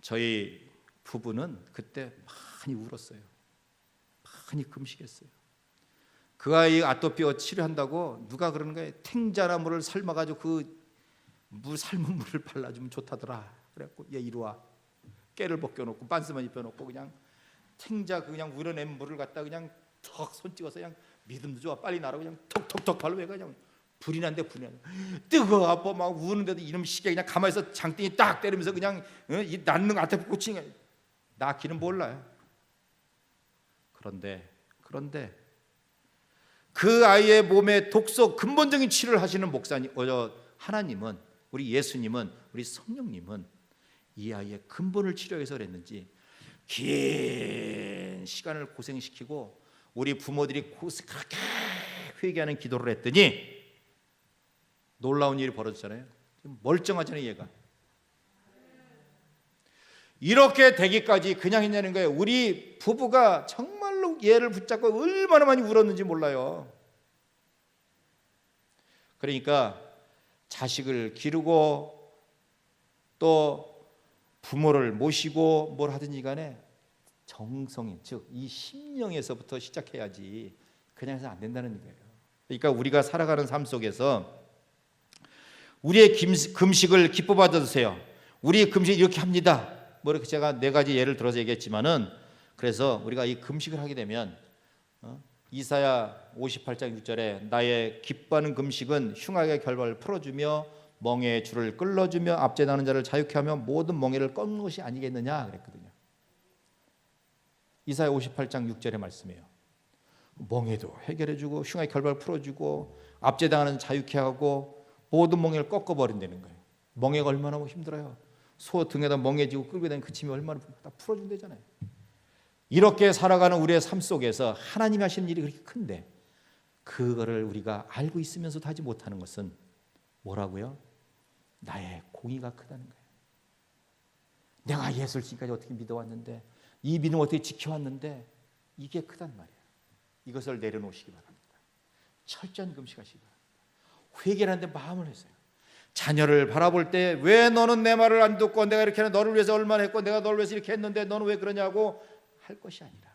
저희 부부는 그때 많이 울었어요. 많이 금식했어요. 그 아이 아토피 치료한다고 누가 그러는 거예요. 탱자나무를 삶아가지고 그 삶은 물을 발라주면 좋다더라. 그래갖고 얘 이리 와. 깨를 벗겨놓고 반스만 입혀놓고 그냥 탱자 그냥 우려낸 물을 갖다 그냥 턱 손 찍어서 그냥 믿음도 좋아 빨리 나라고 그냥 톡톡톡 발로 그냥 불이 난데 뜨거워 아파 막 우는데도 이놈 시계 그냥 가만히 있어 장땡이 딱 때리면서 그냥 이 낫는 아토피 고치는 거야. 낳기는 몰라요. 그런데 그 아이의 몸에 독소 근본적인 치료를 하시는 하나님은, 우리 예수님은, 우리 성령님은 이 아이의 근본을 치료해서 그랬는지 긴 시간을 고생시키고 우리 부모들이 그렇게 회개하는 기도를 했더니 놀라운 일이 벌어졌잖아요. 멀쩡하잖아요, 얘가. 이렇게 되기까지 그냥 했냐는 거예요. 우리 부부가 정말로 얘를 붙잡고 얼마나 많이 울었는지 몰라요. 그러니까 자식을 기르고 또 부모를 모시고 뭘 하든지 간에 정성인, 즉 이 심령에서부터 시작해야지 그냥 해서 안 된다는 거예요. 그러니까 우리가 살아가는 삶 속에서 우리의 금식을 기뻐 받아주세요. 우리의 금식 이렇게 합니다. 뭐 이렇게 제가 4가지 예를 들어서 얘기했지만은, 그래서 우리가 이 금식을 하게 되면 이사야 58장 6절에 나의 기뻐하는 금식은 흉악의 결박을 풀어주며 멍에의 줄을 끌어주며 압제당하는 자를 자유케 하며 모든 멍에를 꺾는 것이 아니겠느냐 그랬거든요. 이사야 58장 6절의 말씀이에요. 멍에도 해결해주고 흉악의 결박을 풀어주고 압제당하는 자유케 하고 모든 멍에를 꺾어버린다는 거예요. 멍에가 얼마나 힘들어요. 소 등에다 멍에 지고 끌고 다니는 그 짐이 얼마나 다 풀어준다잖아요. 이렇게 살아가는 우리의 삶 속에서 하나님이 하시는 일이 그렇게 큰데 그거를 우리가 알고 있으면서도 하지 못하는 것은 뭐라고요? 나의 공의가 크다는 거예요. 내가 예수를 지금까지 어떻게 믿어왔는데, 이 믿음을 어떻게 지켜왔는데 이게 크단 말이에요. 이것을 내려놓으시기 바랍니다. 철저한 금식하시기 바랍니다. 회개하는데 마음을 했어요. 자녀를 바라볼 때 왜 너는 내 말을 안 듣고, 내가 이렇게 너를 위해서 얼마나 했고 내가 너를 위해서 이렇게 했는데 너는 왜 그러냐고 할 것이 아니라,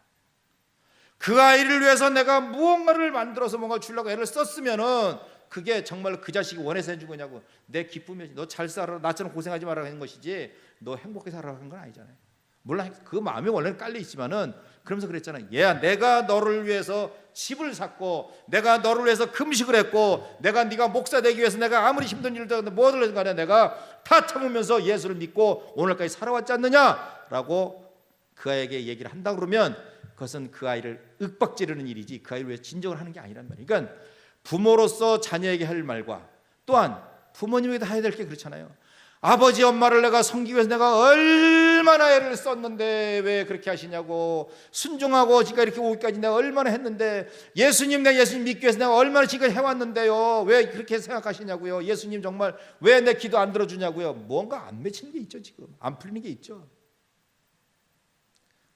그 아이를 위해서 내가 무언가를 만들어서 뭔가 주려고 애를 썼으면은 그게 정말 그 자식이 원해서 해준 거냐고, 내 기쁨이지. 너 잘 살아, 나처럼 고생하지 말라고 하는 것이지 너 행복하게 살아라고 하는 건 아니잖아요. 물론 그 마음이 원래는 깔려 있지만은, 그러면서 그랬잖아요. 얘야, 내가 너를 위해서 집을 샀고 내가 너를 위해서 금식을 했고 내가 네가 목사 되기 위해서 내가 아무리 힘든 일을 하는데 뭐를 해도 간에 내가 다 참으면서 예수를 믿고 오늘까지 살아왔지 않느냐라고 그 아이에게 얘기를 한다 그러면 그것은 그 아이를 윽박지르는 일이지 그 아이를 위해 진정을 하는 게 아니란 말이에요. 그러니까 부모로서 자녀에게 할 말과 또한 부모님에게도 해야 될 게 그렇잖아요. 아버지 엄마를 내가 섬기기 위해서 내가 얼마나 애를 썼는데 왜 그렇게 하시냐고, 순종하고 지금까지 이렇게 오기까지 내가 얼마나 했는데, 예수님 내가 예수님 믿기 위해서 내가 얼마나 지금까지 해왔는데요 왜 그렇게 생각하시냐고요. 예수님 정말 왜 내 기도 안 들어주냐고요. 뭔가 안 맺히는 게 있죠. 지금 안 풀리는 게 있죠.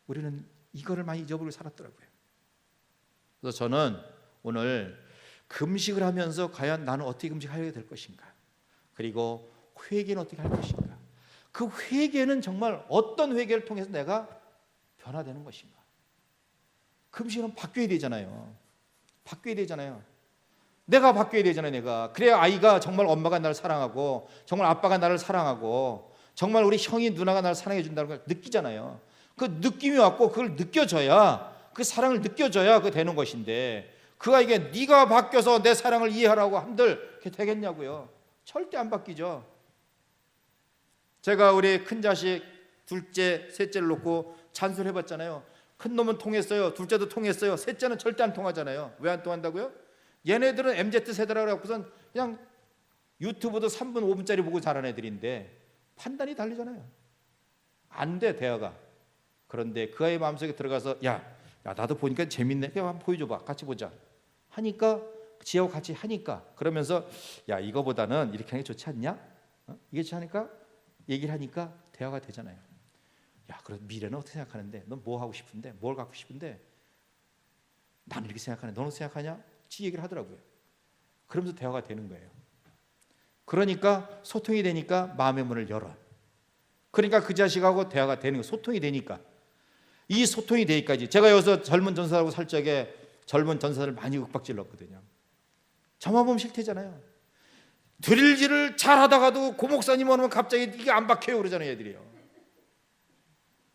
우리는 이거를 많이 잊어버리고 살았더라고요. 그래서 저는 오늘 금식을 하면서 과연 나는 어떻게 금식하게 될 것인가, 그리고 회개는 어떻게 할 것인가, 그 회개는 정말 어떤 회개를 통해서 내가 변화되는 것인가. 금식은 바뀌어야 되잖아요. 바뀌어야 되잖아요. 내가 바뀌어야 되잖아요. 내가. 그래야 아이가 정말 엄마가 나를 사랑하고 정말 아빠가 나를 사랑하고 정말 우리 형이 누나가 나를 사랑해 준다는 걸 느끼잖아요. 그 느낌이 왔고 그걸 느껴져야, 그 사랑을 느껴져야 그게 되는 것인데, 그 아이에게 네가 바뀌어서 내 사랑을 이해하라고 한들 그게 되겠냐고요. 절대 안 바뀌죠. 제가 우리 큰 자식 둘째 셋째를 놓고 잔소리 해봤잖아요. 큰 놈은 통했어요. 둘째도 통했어요. 셋째는 절대 안 통하잖아요. 왜 안 통한다고요? 얘네들은 MZ 세대라고 해갖고선 그냥 유튜브도 3분 5분짜리 보고 자란 애들인데 판단이 다르잖아요. 안 돼, 대화가. 그런데 그 아이 마음속에 들어가서 야 나도 보니까 재밌네, 한번 보여줘봐, 같이 보자 하니까, 지하고 같이 하니까, 그러면서 야 이거보다는 이렇게 하는 게 좋지 않냐? 이게 좋지 않으니까 얘기를 하니까 대화가 되잖아요. 야 그럼 미래는 어떻게 생각하는데, 넌 뭐 하고 싶은데, 뭘 갖고 싶은데, 나는 이렇게 생각하는데 너는 생각하냐? 지 얘기를 하더라고요. 그러면서 대화가 되는 거예요. 그러니까 소통이 되니까 마음의 문을 열어. 그러니까 그 자식하고 대화가 되는 거, 소통이 되니까. 이 소통이 되기까지, 제가 여기서 젊은 전사하고 살 적에 젊은 전사를 많이 윽박질렀거든요. 저만 보면 싫대잖아요. 드릴질을 잘하다가도 고 목사님 오면 갑자기 이게 안 박혀요 그러잖아요. 애들이요.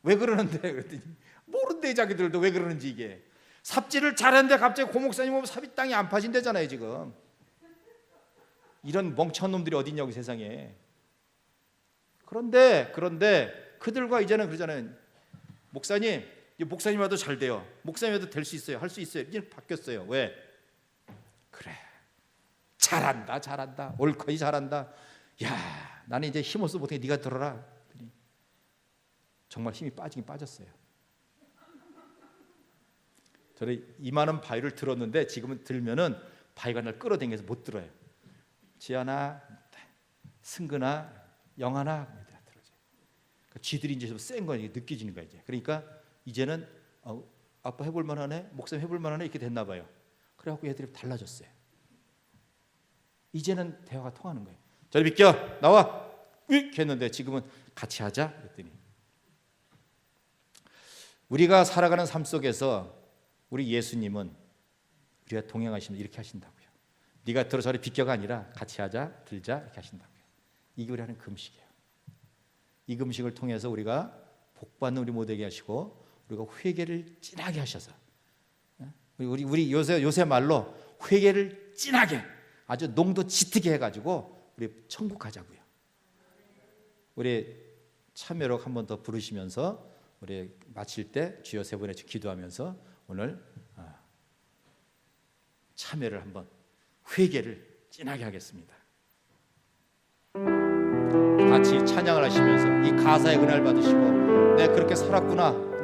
왜 그러는데 그랬더니 모른대, 자기들도 왜 그러는지. 이게 삽질을 잘하는데 갑자기 고 목사님 오면 삽이 땅이 안 파진대잖아요 지금. 이런 멍청한 놈들이 어디 있냐고 세상에. 그런데 그들과 이제는 그러잖아요. 목사님, 목사님 와도 잘 돼요. 목사님 와도 될 수 있어요. 할 수 있어요. 이제 바뀌었어요. 왜? 그래, 잘한다, 잘한다, 옳거니 잘한다. 야, 나는 이제 힘없어 못해, 네가 들어라. 정말 힘이 빠지긴 빠졌어요. 저는 이만한 바위를 들었는데 지금은 들면은 바위가 날 끌어당겨서 못 들어요. 지연아, 승근아, 영하나 들어줘. 그러니까 쥐들이 이제 좀 센 거 느껴지는 거야 이제. 그러니까 이제는 아빠 해볼 만하네, 목사님 해볼 만하네 이렇게 됐나 봐요. 그래갖고 애들이 달라졌어요. 이제는 대화가 통하는 거예요. 저리 비켜, 나와. 이렇게 했는데 지금은 같이 하자 그랬더니, 우리가 살아가는 삶 속에서 우리 예수님은 우리가 동행하시면 이렇게 하신다고요. 네가 들어 저리 비켜가 아니라 같이 하자, 들자 이렇게 하신다고요. 이게 우리 하는 금식이에요. 이 금식을 통해서 우리가 복받는 우리 모두에게 하시고, 우리가 회개를 진하게 하셔서, 우리 요새 말로 회개를 진하게, 아주 농도 짙게 해가지고 우리 천국 가자고요. 우리 참여록 한 번 더 부르시면서 우리 마칠 때 주여 세 번에 기도하면서 오늘 참여를 한번, 회개를 진하게 하겠습니다. 같이 찬양을 하시면서 이 가사의 은혜를 받으시고, 내가 그렇게 살았구나,